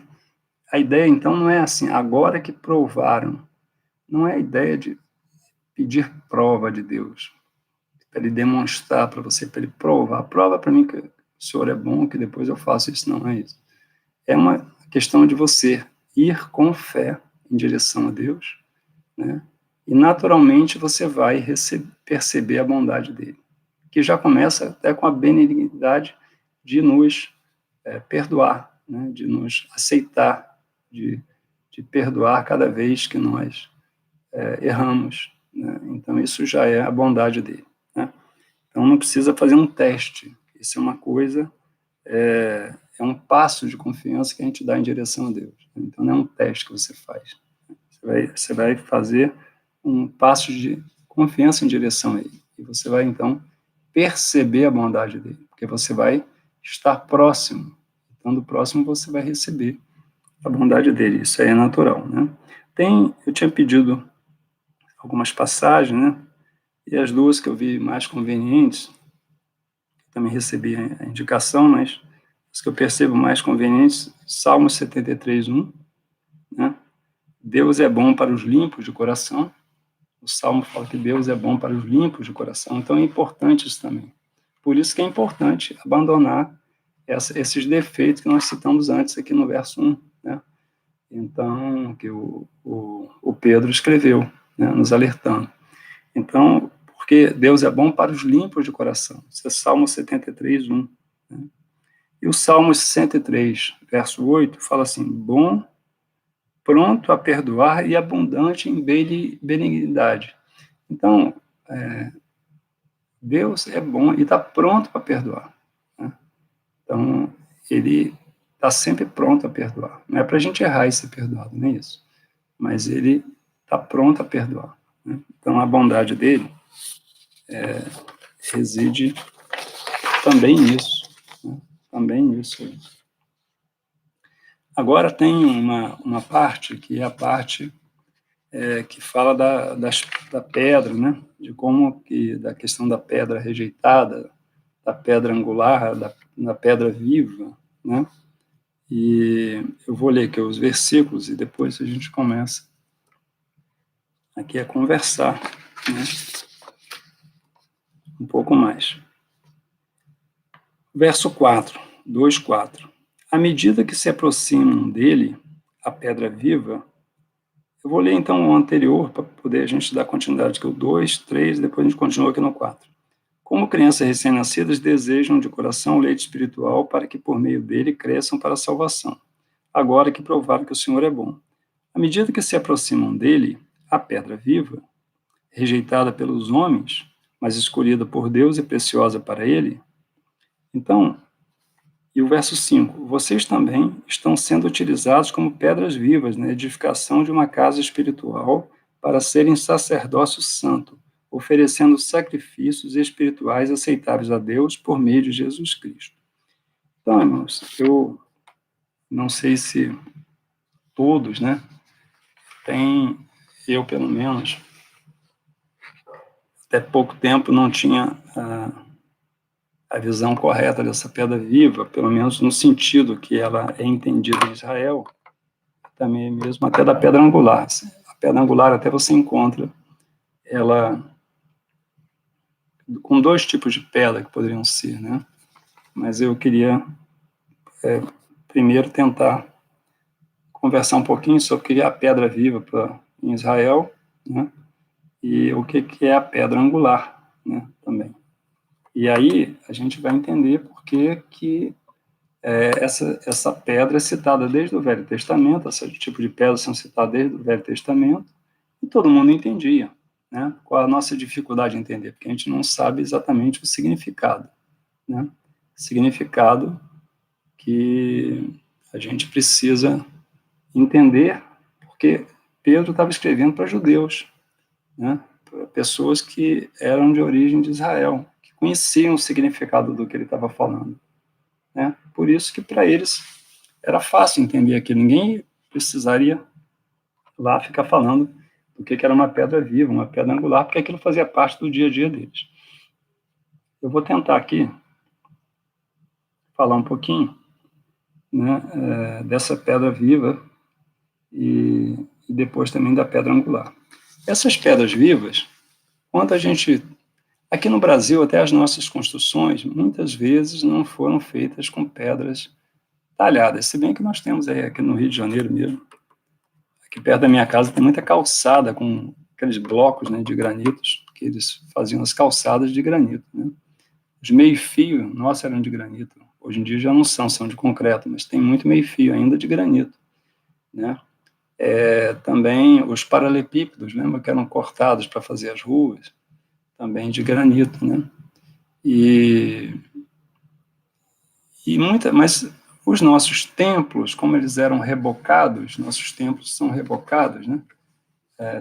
A ideia, então, não é assim, agora que provaram, não é a ideia de pedir prova de Deus, para ele demonstrar para você, para ele provar, prova para mim que o Senhor é bom, que depois eu faço isso, não é isso. É uma questão de você ir com fé em direção a Deus, né? E naturalmente você vai perceber a bondade dele, que já começa até com a benignidade de nos perdoar, né? De nos aceitar, de perdoar cada vez que nós erramos, né? Então isso já é a bondade dele, né? Então não precisa fazer um teste, isso é uma coisa, é um passo de confiança que a gente dá em direção a Deus. Então não é um teste que você faz, você vai fazer um passo de confiança em direção a ele, e você vai então perceber a bondade dele, porque você vai estar próximo, estando próximo você vai receber a bondade dele, isso aí é natural, né? Eu tinha pedido algumas passagens, né? E as duas que eu vi mais convenientes, também recebi a indicação, mas as que eu percebo mais convenientes, Salmo 73, 1, né? Deus é bom para os limpos de coração. O Salmo fala que Deus é bom para os limpos de coração, então é importante isso também. Por isso que é importante abandonar esses defeitos que nós citamos antes aqui no verso 1, né? Então, que o Pedro escreveu, né, nos alertando. Então, porque Deus é bom para os limpos de coração. Isso é Salmo 73, 1. Né? E o Salmo 63, verso 8, fala assim, bom, pronto a perdoar e abundante em benignidade. Então, Deus é bom e está pronto para perdoar, né? Então, ele está sempre pronto a perdoar. Não é para a gente errar e ser perdoado, não é isso. Mas ele está pronto a perdoar, né? Então, a bondade dele reside também nisso, né? Também nisso. Agora tem uma parte que é a parte que fala da pedra, né? De como que da questão da pedra rejeitada, da pedra angular, da pedra viva, né? E eu vou ler aqui os versículos e depois a gente começa aqui a conversar, né? Um pouco mais. Verso 4, 2:4. À medida que se aproximam dele, a pedra viva, eu vou ler então o anterior para poder a gente dar continuidade, que é o 2, 3, depois a gente continua aqui no 4. Como crianças recém-nascidas desejam de coração o leite espiritual para que por meio dele cresçam para a salvação, agora que provaram que o Senhor é bom. À medida que se aproximam dele, a pedra viva, rejeitada pelos homens, mas escolhida por Deus e preciosa para ele, então, e o verso 5, vocês também estão sendo utilizados como pedras vivas na edificação de uma casa espiritual para serem sacerdócio santo, oferecendo sacrifícios espirituais aceitáveis a Deus por meio de Jesus Cristo. Então, irmãos, eu não sei se todos, né, eu pelo menos, até pouco tempo não tinha a visão correta dessa pedra viva, pelo menos no sentido que ela é entendida em Israel, também mesmo até da pedra angular. A pedra angular até você encontra ela com dois tipos de pedra que poderiam ser, né? Mas eu queria primeiro tentar conversar um pouquinho sobre o que é a pedra viva em Israel, né? E o que é a pedra angular, né? Também. E aí a gente vai entender por que essa pedra é citada desde o Velho Testamento, esse tipo de pedras são citadas desde o Velho Testamento, e todo mundo entendia, né? Qual a nossa dificuldade em entender? Porque a gente não sabe exatamente o significado, né? Significado que a gente precisa entender, porque Pedro estava escrevendo para judeus, né? Para pessoas que eram de origem de Israel, que conheciam o significado do que ele estava falando, né? Por isso que para eles era fácil entender aquilo. Ninguém precisaria lá ficar falando do que era uma pedra viva, uma pedra angular, porque aquilo fazia parte do dia a dia deles. Eu vou tentar aqui falar um pouquinho, né, dessa pedra viva e depois também da pedra angular. Essas pedras vivas, quando a gente... Aqui no Brasil, até as nossas construções, muitas vezes não foram feitas com pedras talhadas, se bem que nós temos aí, aqui no Rio de Janeiro mesmo, aqui perto da minha casa tem muita calçada com aqueles blocos, né, de granitos, que eles faziam as calçadas de granito, né? Os meio-fio, nossa, eram de granito. Hoje em dia já não são de concreto, mas tem muito meio-fio ainda de granito, né? Também os paralelepípedos, lembra que eram cortados para fazer as ruas, também de granito, né? Mas os nossos templos, como eles eram rebocados, nossos templos são rebocados, né?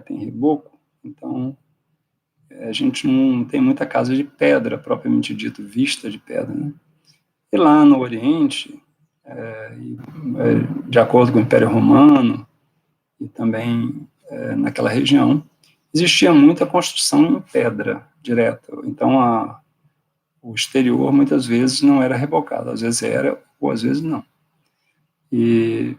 Tem reboco, então a gente não tem muita casa de pedra, propriamente dito, vista de pedra, né? E lá no Oriente, de acordo com o Império Romano, e também naquela região, existia muita construção em pedra direta. Então, o exterior, muitas vezes, não era rebocado. Às vezes era, ou às vezes não. E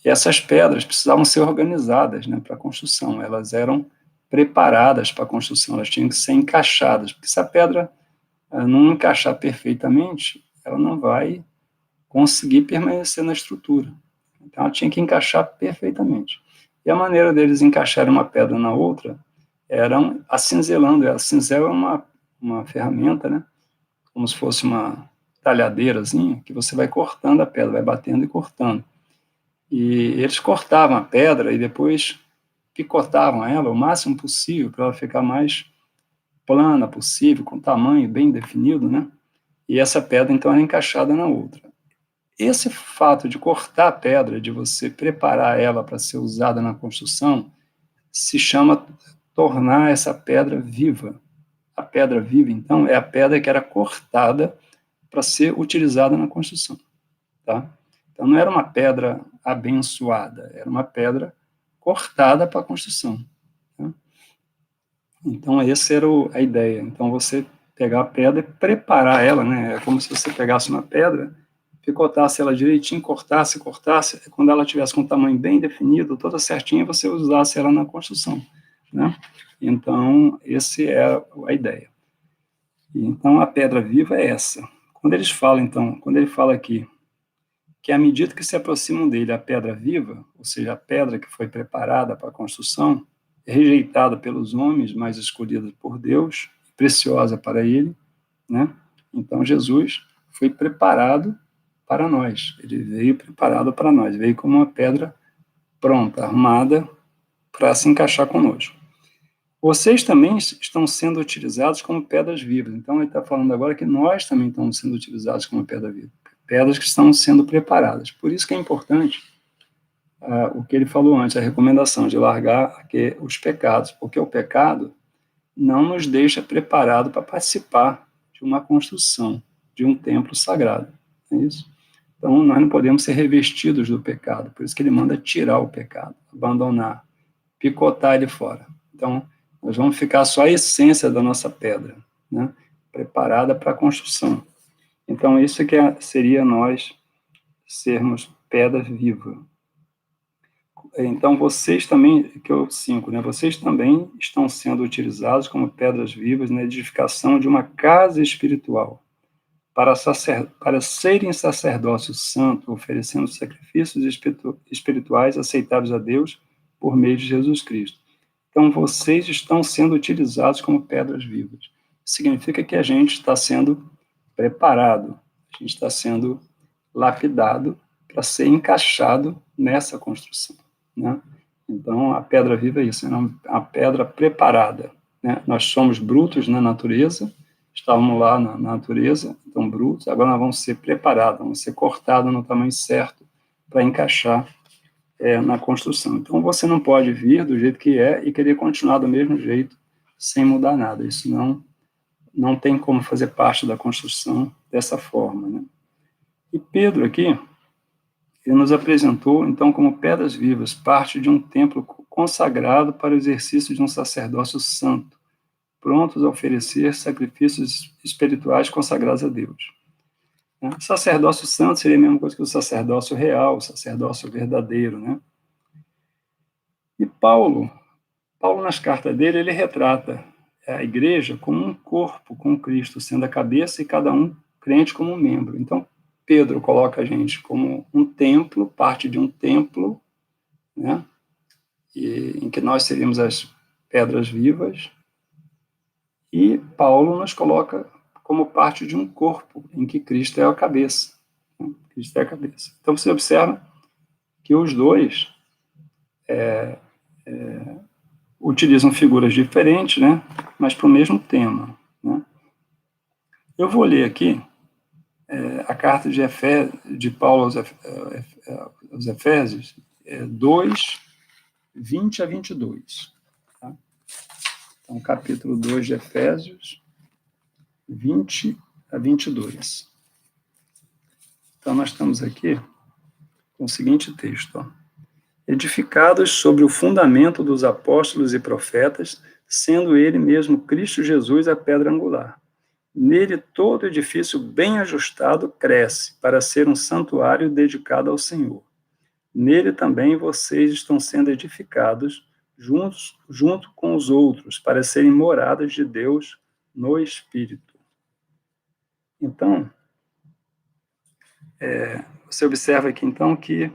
essas pedras precisavam ser organizadas, né, para a construção. Elas eram preparadas para a construção, elas tinham que ser encaixadas, porque se a pedra não encaixar perfeitamente, ela não vai conseguir permanecer na estrutura. Então, ela tinha que encaixar perfeitamente. E a maneira deles encaixarem uma pedra na outra eram acinzelando. A cinzel é uma ferramenta, né? Como se fosse uma talhadeirazinha, que você vai cortando a pedra, vai batendo e cortando. E eles cortavam a pedra e depois picotavam ela o máximo possível para ela ficar mais plana possível, com tamanho bem definido, né? E essa pedra, então, era encaixada na outra. Esse fato de cortar a pedra, de você preparar ela para ser usada na construção, se chama tornar essa pedra viva. A pedra viva, então, é a pedra que era cortada para ser utilizada na construção, tá? Então, não era uma pedra abençoada, era uma pedra cortada para a construção, tá? Então, essa era a ideia. Então, você pegar a pedra e preparar ela, né? É como se você pegasse uma pedra, picotasse ela direitinho, cortasse, quando ela tivesse com um tamanho bem definido, toda certinha, você usasse ela na construção, né? Então, essa é a ideia. Então, a pedra viva é essa. Quando ele fala aqui que à medida que se aproximam dele a pedra viva, ou seja, a pedra que foi preparada para a construção, rejeitada pelos homens, mas escolhida por Deus, preciosa para ele, né? Então, Jesus foi preparado para nós. Ele veio preparado para nós, veio como uma pedra pronta, armada para se encaixar conosco. Vocês também estão sendo utilizados como pedras vivas. Então, ele está falando agora que nós também estamos sendo utilizados como pedra viva. Pedras que estão sendo preparadas. Por isso que é importante o que ele falou antes, a recomendação de largar os pecados, porque o pecado não nos deixa preparado para participar de uma construção, de um templo sagrado. É isso? Então, nós não podemos ser revestidos do pecado. Por isso que ele manda tirar o pecado, abandonar, picotar ele fora. Então, nós vamos ficar só a essência da nossa pedra, né? Preparada para a construção. Então, isso que seria nós sermos pedra viva. Então, vocês também, que é o 5, né? Vocês também estão sendo utilizados como pedras vivas na edificação de uma casa espiritual, para serem sacerdócio santo, oferecendo sacrifícios espirituais aceitáveis a Deus por meio de Jesus Cristo. Então, vocês estão sendo utilizados como pedras vivas. significa que a gente está sendo preparado, a gente está sendo lapidado para ser encaixado nessa construção, né? Então, a pedra viva é isso, é uma pedra preparada, né? Nós somos brutos na natureza, estávamos lá na natureza, então brutos, agora nós vamos ser preparados, vamos ser cortados no tamanho certo para encaixar na construção. Então, você não pode vir do jeito que é e querer continuar do mesmo jeito, sem mudar nada. Isso não tem como fazer parte da construção dessa forma, né? E Pedro aqui, ele nos apresentou, então, como pedras vivas, parte de um templo consagrado para o exercício de um sacerdócio santo, prontos a oferecer sacrifícios espirituais consagrados a Deus. Sacerdócio santo seria a mesma coisa que o sacerdócio real, o sacerdócio verdadeiro, né? E Paulo, nas cartas dele, ele retrata a igreja como um corpo com Cristo, sendo a cabeça e cada um crente como um membro. Então, Pedro coloca a gente como um templo, parte de um templo, né? Em que nós seríamos as pedras vivas, e Paulo nos coloca como parte de um corpo, em que Cristo é a cabeça. Né? Cristo é a cabeça. Então, você observa que os dois utilizam figuras diferentes, né? Mas para o mesmo tema, né? Eu vou ler aqui a carta de Paulo aos Efésios, 2, 20 a 22. Tá? Então, capítulo 2 de Efésios, 20 a 22. Então, nós estamos aqui com o seguinte texto, ó. Edificados sobre o fundamento dos apóstolos e profetas, sendo ele mesmo Cristo Jesus a pedra angular. Nele todo edifício bem ajustado cresce para ser um santuário dedicado ao Senhor. Nele também vocês estão sendo edificados junto com os outros para serem moradas de Deus no Espírito. Então, você observa aqui então que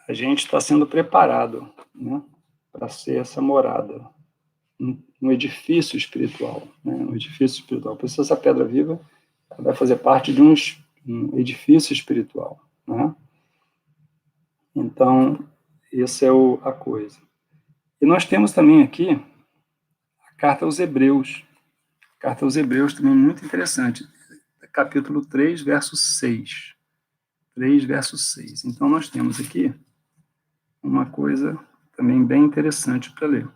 a gente está sendo preparado, né, para ser essa morada, um edifício espiritual, né, um edifício espiritual. Por isso essa pedra viva vai fazer parte de um edifício espiritual, né? Então, essa é a coisa. E nós temos também aqui a carta aos Hebreus. A carta aos Hebreus também é muito interessante. Capítulo 3, verso 6. 3, verso 6. Então, nós temos aqui uma coisa também bem interessante para ler.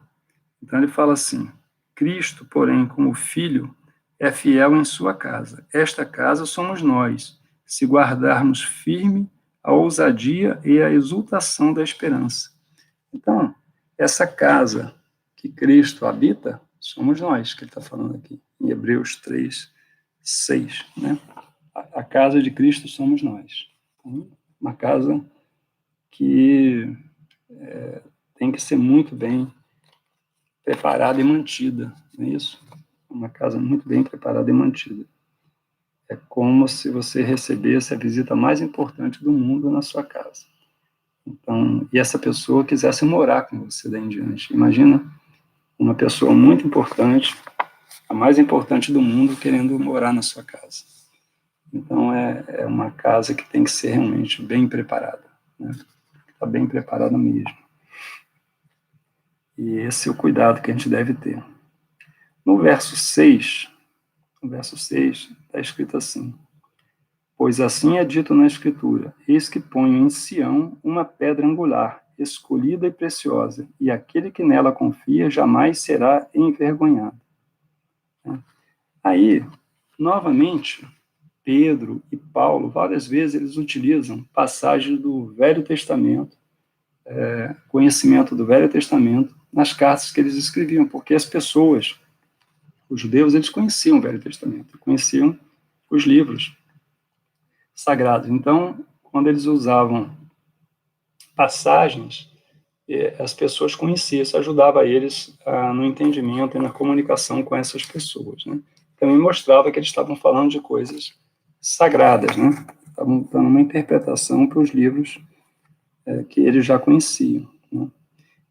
Então, ele fala assim: Cristo, porém, como Filho, é fiel em sua casa. Esta casa somos nós, se guardarmos firme a ousadia e a exultação da esperança. Então, essa casa que Cristo habita, somos nós, que ele está falando aqui, em Hebreus 3, 6. Né? A casa de Cristo somos nós. Uma casa que tem que ser muito bem preparada e mantida, não é isso? Uma casa muito bem preparada e mantida. É como se você recebesse a visita mais importante do mundo na sua casa. Então, e essa pessoa quisesse morar com você daí em diante. Imagina uma pessoa muito importante, a mais importante do mundo, querendo morar na sua casa. Então, é uma casa que tem que ser realmente bem preparada, né? Está bem preparada mesmo. E esse é o cuidado que a gente deve ter. No verso 6 está escrito assim: pois assim é dito na Escritura, eis que ponho em Sião uma pedra angular, escolhida e preciosa, e aquele que nela confia jamais será envergonhado. Aí, novamente, Pedro e Paulo, várias vezes eles utilizam passagens do Velho Testamento, conhecimento do Velho Testamento, nas cartas que eles escreviam, porque as pessoas, os judeus, eles conheciam o Velho Testamento, conheciam os livros sagrados. Então, quando eles usavam passagens, as pessoas conheciam, isso ajudava eles no entendimento e na comunicação com essas pessoas, né? Também mostrava que eles estavam falando de coisas sagradas, né? Estavam dando uma interpretação para os livros que eles já conheciam, né?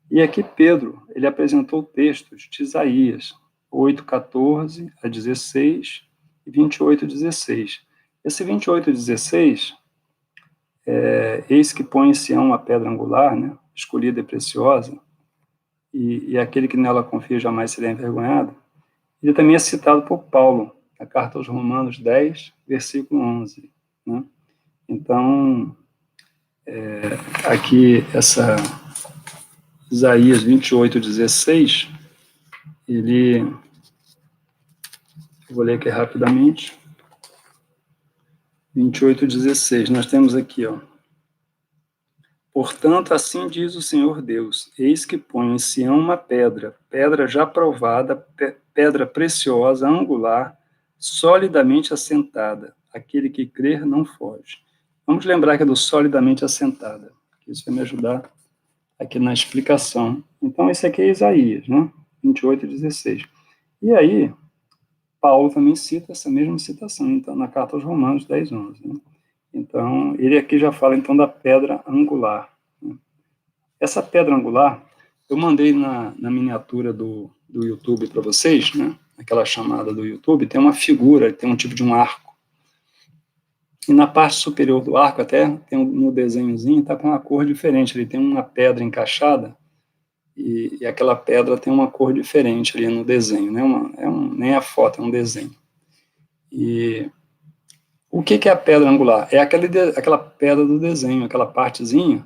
E aqui Pedro, ele apresentou textos de Isaías, 8:14 a 16 e 28:16. Esse 28:16, eis que põe em Sião a pedra angular, né, escolhida e preciosa, e aquele que nela confia jamais será envergonhado. Ele também é citado por Paulo, na carta aos Romanos 10, versículo 11. Né? Então, aqui, Isaías 28:16, eu vou ler aqui rapidamente, 28:16, nós temos aqui, ó, portanto, assim diz o Senhor Deus, eis que ponho em Sião uma pedra já provada, pedra preciosa, angular, solidamente assentada, aquele que crer não foge. Vamos lembrar que é do solidamente assentada, isso vai me ajudar aqui na explicação. Então, esse aqui é Isaías, né? 28:16. E aí, Paulo também cita essa mesma citação, então, na carta aos Romanos 10:11. Né? Então, ele aqui já fala, então, da pedra angular. Né? Essa pedra angular, eu mandei na miniatura do YouTube para vocês, né? Naquela chamada do YouTube, tem uma figura, tem um tipo de um arco. E na parte superior do arco, até tem no desenhozinho, está com uma cor diferente. Ele tem uma pedra encaixada, e aquela pedra tem uma cor diferente ali no desenho, né? Nem a foto, é um desenho. E o que é a pedra angular? É aquela pedra do desenho, aquela partezinha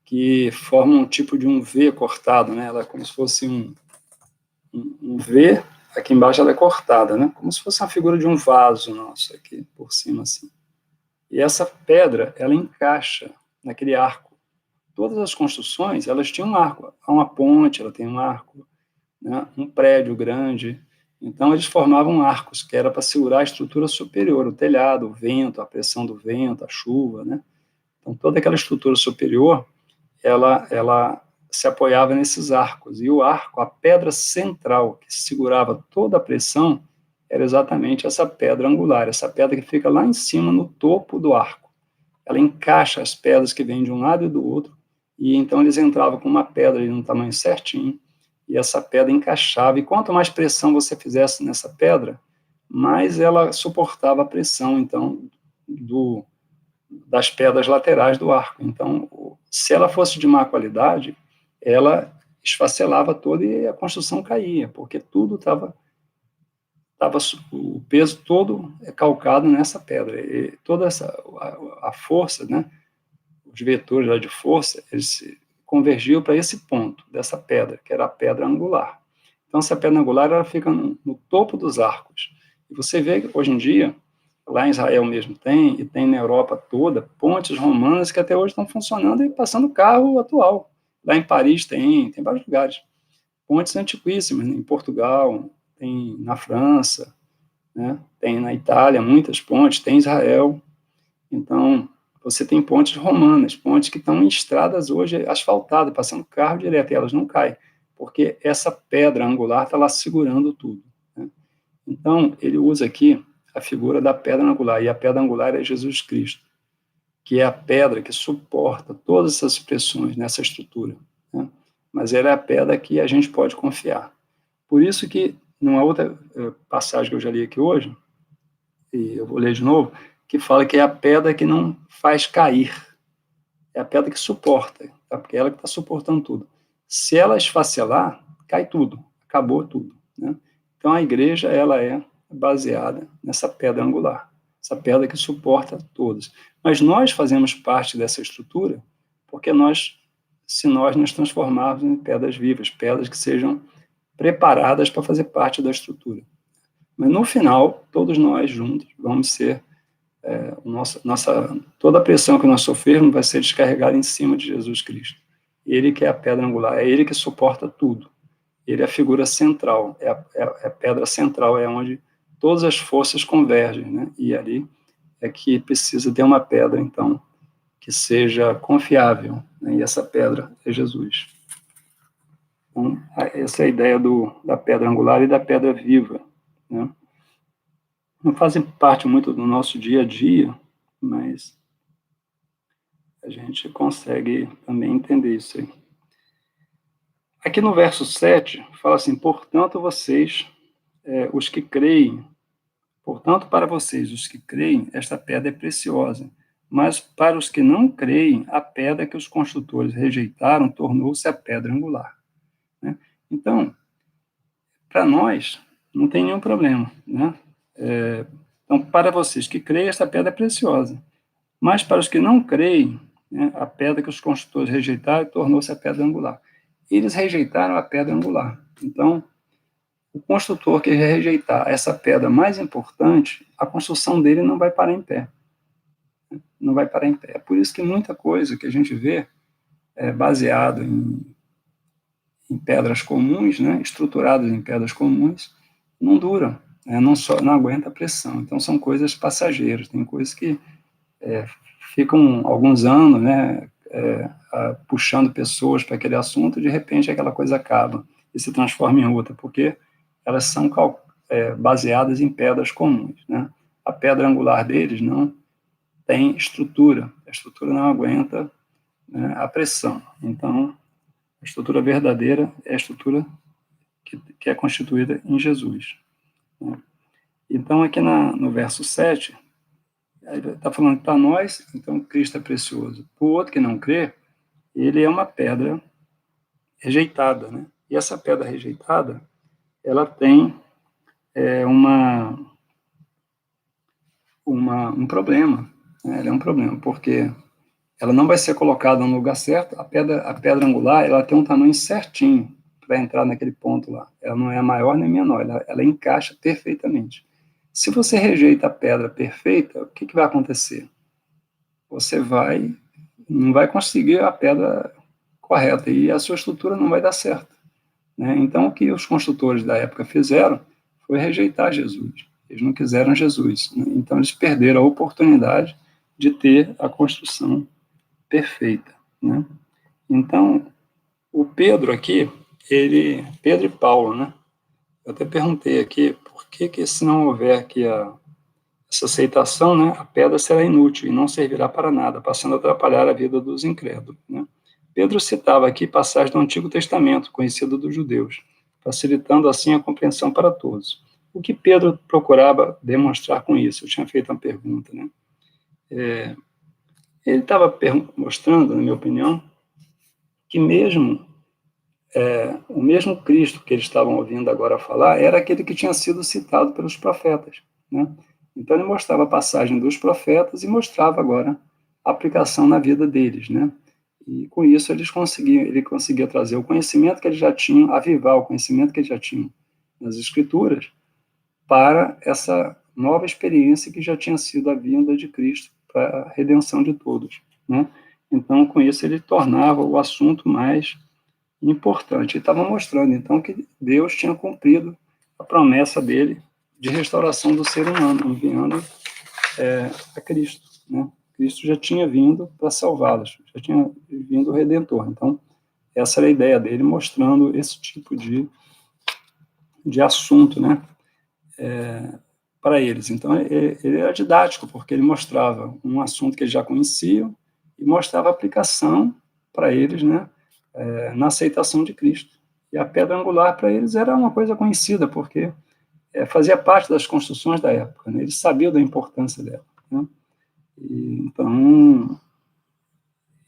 que forma um tipo de um V cortado, né? Ela é como se fosse um V, aqui embaixo ela é cortada, né? Como se fosse uma figura de um vaso nosso aqui por cima, assim. E essa pedra, ela encaixa naquele arco. Todas as construções, elas tinham um arco. Uma ponte, ela tem um arco, né? Um prédio grande. Então, eles formavam arcos, que era para segurar a estrutura superior, o telhado, o vento, a pressão do vento, a chuva, né? Então, toda aquela estrutura superior, ela se apoiava nesses arcos. E o arco, a pedra central, que segurava toda a pressão, era exatamente essa pedra angular, essa pedra que fica lá em cima, no topo do arco. Ela encaixa as pedras que vêm de um lado e do outro, e então eles entravam com uma pedra ali no tamanho certinho, e essa pedra encaixava, e quanto mais pressão você fizesse nessa pedra, mais ela suportava a pressão, então, das pedras laterais do arco. Então, se ela fosse de má qualidade, ela esfacelava toda e a construção caía, porque tudo estava o peso todo é calcado nessa pedra. E toda a força, né, os vetores lá de força, eles se convergiam para esse ponto dessa pedra, que era a pedra angular. Então, essa pedra angular ela fica no topo dos arcos. E você vê que, hoje em dia, lá em Israel mesmo tem, e tem na Europa toda, pontes romanas que até hoje estão funcionando e passando carro atual. Lá em Paris tem vários lugares. Pontes antiquíssimas, né? Em Portugal, tem na França, né? Tem na Itália muitas pontes, tem em Israel. Então, você tem pontes romanas, pontes que estão em estradas hoje asfaltadas, passando carro direto, e elas não caem, porque essa pedra angular está lá segurando tudo. Né? Então, ele usa aqui a figura da pedra angular, e a pedra angular é Jesus Cristo, que é a pedra que suporta todas essas pressões nessa estrutura. Né? Mas ela é a pedra que a gente pode confiar. Por isso que, numa outra passagem que eu já li aqui hoje, e eu vou ler de novo, que fala que é a pedra que não faz cair, é a pedra que suporta, tá? Porque é ela que está suportando tudo. Se ela esfacelar, cai tudo, acabou tudo. Né? Então a igreja ela é baseada nessa pedra angular, essa pedra que suporta todas. Mas nós fazemos parte dessa estrutura porque se nós nos transformarmos em pedras vivas, pedras que sejam preparadas para fazer parte da estrutura. Mas no final, todos nós juntos vamos ser toda a pressão que nós sofrermos vai ser descarregada em cima de Jesus Cristo. Ele que é a pedra angular, é ele que suporta tudo. Ele é a figura central, é a pedra central, é onde todas as forças convergem, né? E ali é que precisa ter uma pedra, então, que seja confiável, né? E essa pedra é Jesus. Então, essa é a ideia da pedra angular e da pedra viva, né? Não fazem parte muito do nosso dia a dia, mas a gente consegue também entender isso aí. Aqui no verso 7, fala assim, portanto vocês os que creem, portanto, para vocês, os que creem, esta pedra é preciosa, mas para os que não creem, a pedra que os construtores rejeitaram tornou-se a pedra angular. Né? Então, para nós, não tem nenhum problema. Né? Então, para vocês que creem, esta pedra é preciosa, mas para os que não creem, né, a pedra que os construtores rejeitaram tornou-se a pedra angular. Eles rejeitaram a pedra angular. Então, o construtor que rejeitar essa pedra mais importante, a construção dele não vai parar em pé. Não vai parar em pé. É por isso que muita coisa que a gente vê é baseado em pedras comuns, né, estruturadas em pedras comuns, não duram, né, não aguenta a pressão. Então, são coisas passageiras. Tem coisas que ficam alguns anos, né, puxando pessoas para aquele assunto, de repente aquela coisa acaba e se transforma em outra, porque elas são baseadas em pedras comuns. Né? A pedra angular deles não tem estrutura, a estrutura não aguenta, né, a pressão. Então, a estrutura verdadeira é a estrutura que é constituída em Jesus. Né? Então, aqui no verso 7, está falando que para nós, então, Cristo é precioso. Para o outro que não crê, ele é uma pedra rejeitada. Né? E essa pedra rejeitada, ela tem um problema. Né? Ela é um problema, porque ela não vai ser colocada no lugar certo. A pedra angular, ela tem um tamanho certinho para entrar naquele ponto lá. Ela não é maior nem menor, ela encaixa perfeitamente. Se você rejeita a pedra perfeita, o que vai acontecer? Você não vai conseguir a pedra correta e a sua estrutura não vai dar certo. Né? Então, o que os construtores da época fizeram foi rejeitar Jesus. Eles não quiseram Jesus. Né? Então, eles perderam a oportunidade de ter a construção perfeita. Né? Então, o Pedro aqui, Pedro e Paulo, né? Eu até perguntei aqui, por que se não houver aqui essa aceitação, né, a pedra será inútil e não servirá para nada, passando a atrapalhar a vida dos incrédulos. Né? Pedro citava aqui passagens do Antigo Testamento, conhecido dos judeus, facilitando assim a compreensão para todos. O que Pedro procurava demonstrar com isso? Eu tinha feito uma pergunta. Né? Ele estava mostrando, na minha opinião, que o mesmo Cristo que eles estavam ouvindo agora falar era aquele que tinha sido citado pelos profetas. Né? Então, ele mostrava a passagem dos profetas e mostrava agora a aplicação na vida deles. Né? E, com isso, ele conseguia trazer o conhecimento que eles já tinham, avivar o conhecimento que eles já tinham nas Escrituras para essa nova experiência que já tinha sido a vinda de Cristo para a redenção de todos. Né? Então, com isso, ele tornava o assunto mais importante. Ele estava mostrando, então, que Deus tinha cumprido a promessa dele de restauração do ser humano, enviando a Cristo. Né? Cristo já tinha vindo para salvá-los, já tinha vindo o Redentor. Então, essa era a ideia dele, mostrando esse tipo de assunto, né? Para eles. Então, ele era didático, porque ele mostrava um assunto que eles já conheciam e mostrava a aplicação para eles, né? Na aceitação de Cristo. E a pedra angular para eles era uma coisa conhecida, porque fazia parte das construções da época, né? Eles sabiam da importância dela. Né? Então,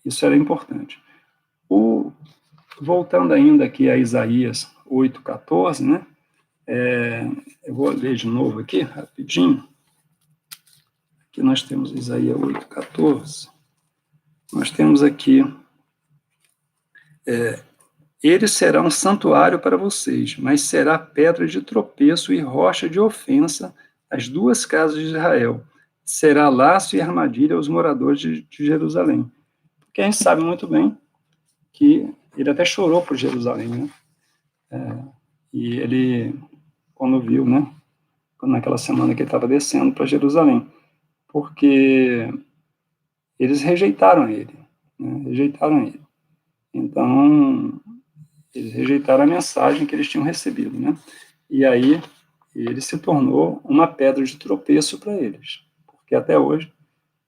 isso era importante. Voltando ainda aqui a Isaías 8,14, né? Eu vou ler de novo aqui, rapidinho. Aqui nós temos Isaías 8,14. Nós temos aqui... Ele será um santuário para vocês, mas será pedra de tropeço e rocha de ofensa às duas casas de Israel. Será laço e armadilha aos moradores de Jerusalém. Porque a gente sabe muito bem que ele até chorou por Jerusalém, né? E ele, quando viu, né? Naquela semana que ele estava descendo para Jerusalém, porque eles rejeitaram ele, né? Rejeitaram ele. Então, eles rejeitaram a mensagem que eles tinham recebido, né? E aí ele se tornou uma pedra de tropeço para eles, porque até hoje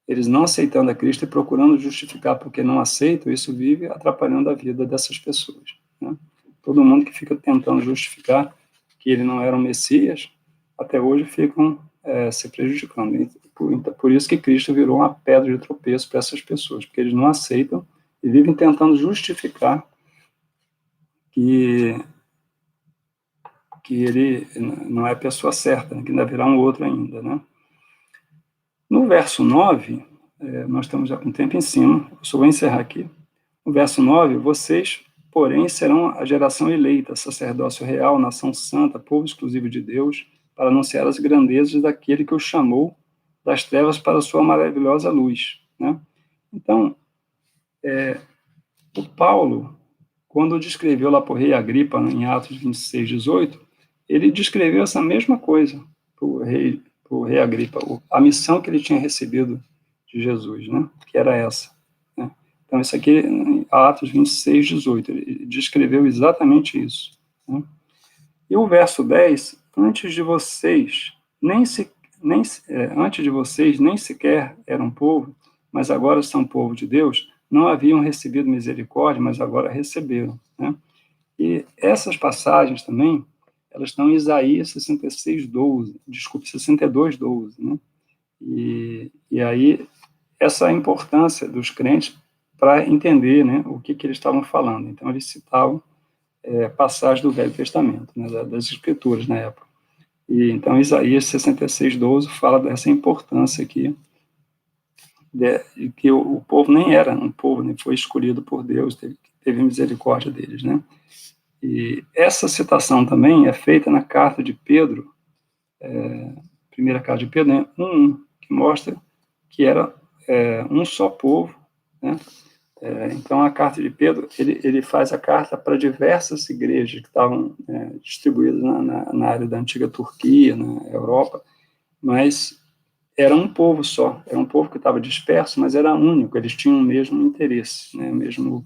eles não aceitando a Cristo e procurando justificar porque não aceitam, isso vive atrapalhando a vida dessas pessoas. Né? Todo mundo que fica tentando justificar que ele não era um Messias, até hoje ficam se prejudicando. Por isso que Cristo virou uma pedra de tropeço para essas pessoas, porque eles não aceitam e vivem tentando justificar que ele não é a pessoa certa, né? Que ainda virá um outro ainda, né? No verso 9, nós estamos já com o tempo em cima, eu só vou encerrar aqui. No verso 9, vocês, porém, serão a geração eleita, sacerdócio real, nação santa, povo exclusivo de Deus, para anunciar as grandezas daquele que o chamou das trevas para a sua maravilhosa luz, né? Então, o Paulo, quando descreveu lá para o rei Agripa, em Atos 26, 18, ele descreveu essa mesma coisa para o rei Agripa, a missão que ele tinha recebido de Jesus, né? Que era essa, né? Então, isso aqui, em Atos 26, 18, ele descreveu exatamente isso, né? E o verso 10, antes de vocês nem sequer eram povo, mas agora são povo de Deus, não haviam recebido misericórdia, mas agora receberam, né? E essas passagens também, elas estão em Isaías 66, 12, desculpe, 62, 12, né? E aí, essa é a importância dos crentes para entender, né, o que eles estavam falando. Então, eles citavam passagens do Velho Testamento, né, das Escrituras na época. E então Isaías 66, 12 fala dessa importância aqui, de que o povo nem era um povo, nem foi escolhido por Deus, teve misericórdia deles, né? E essa citação também é feita na carta de Pedro, primeira carta de Pedro, né, 1:1, que mostra que era um só povo, né? Então, a carta de Pedro, ele faz a carta para diversas igrejas que estavam distribuídas na área da antiga Turquia, na Europa, mas era um povo só, era um povo que estava disperso, mas era único, eles tinham o mesmo interesse, né, mesmo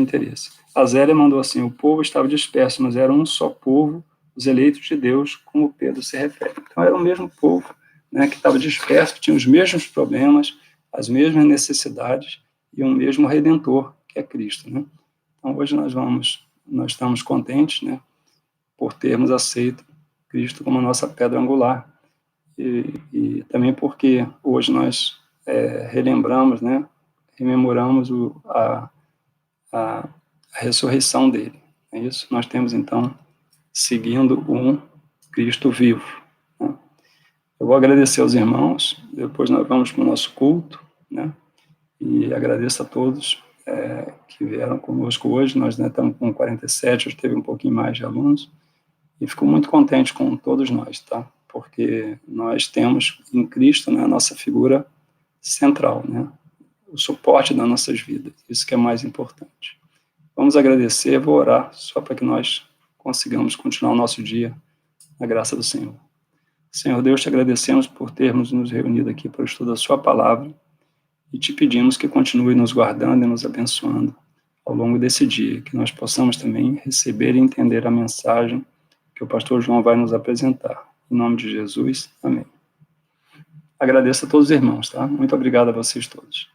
interesse. A Zélia mandou assim, o povo estava disperso, mas era um só povo, os eleitos de Deus, como Pedro se refere. Então, era o mesmo povo, né, que estava disperso, que tinha os mesmos problemas, as mesmas necessidades, e um mesmo Redentor, que é Cristo, né? Então, hoje nós estamos contentes, né, por termos aceito Cristo como a nossa pedra angular, e também porque hoje nós relembramos, né, rememoramos a ressurreição dele. É isso? Nós temos, então, seguindo um Cristo vivo, né? Eu vou agradecer aos irmãos, depois nós vamos para o nosso culto, né? E agradeço a todos que vieram conosco hoje. Nós, né, estamos com 47, hoje teve um pouquinho mais de alunos, e fico muito contente com todos nós, tá? Porque nós temos em Cristo, né, a nossa figura central, né? O suporte das nossas vidas, isso que é mais importante. Vamos agradecer, vou orar, só para que nós consigamos continuar o nosso dia na graça do Senhor. Senhor Deus, te agradecemos por termos nos reunido aqui para o estudo da sua palavra, e te pedimos que continue nos guardando e nos abençoando ao longo desse dia, que nós possamos também receber e entender a mensagem que o pastor João vai nos apresentar. Em nome de Jesus, amém. Agradeço a todos os irmãos, tá? Muito obrigado a vocês todos.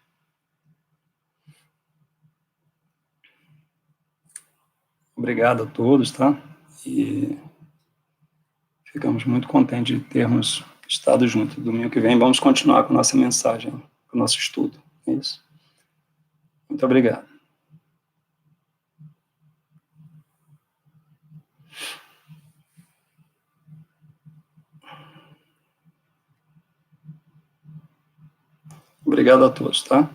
Obrigado a todos, tá? E ficamos muito contentes de termos estado juntos. Domingo que vem vamos continuar com a nossa mensagem, com o nosso estudo. É isso. Muito obrigado. Obrigado a todos, tá?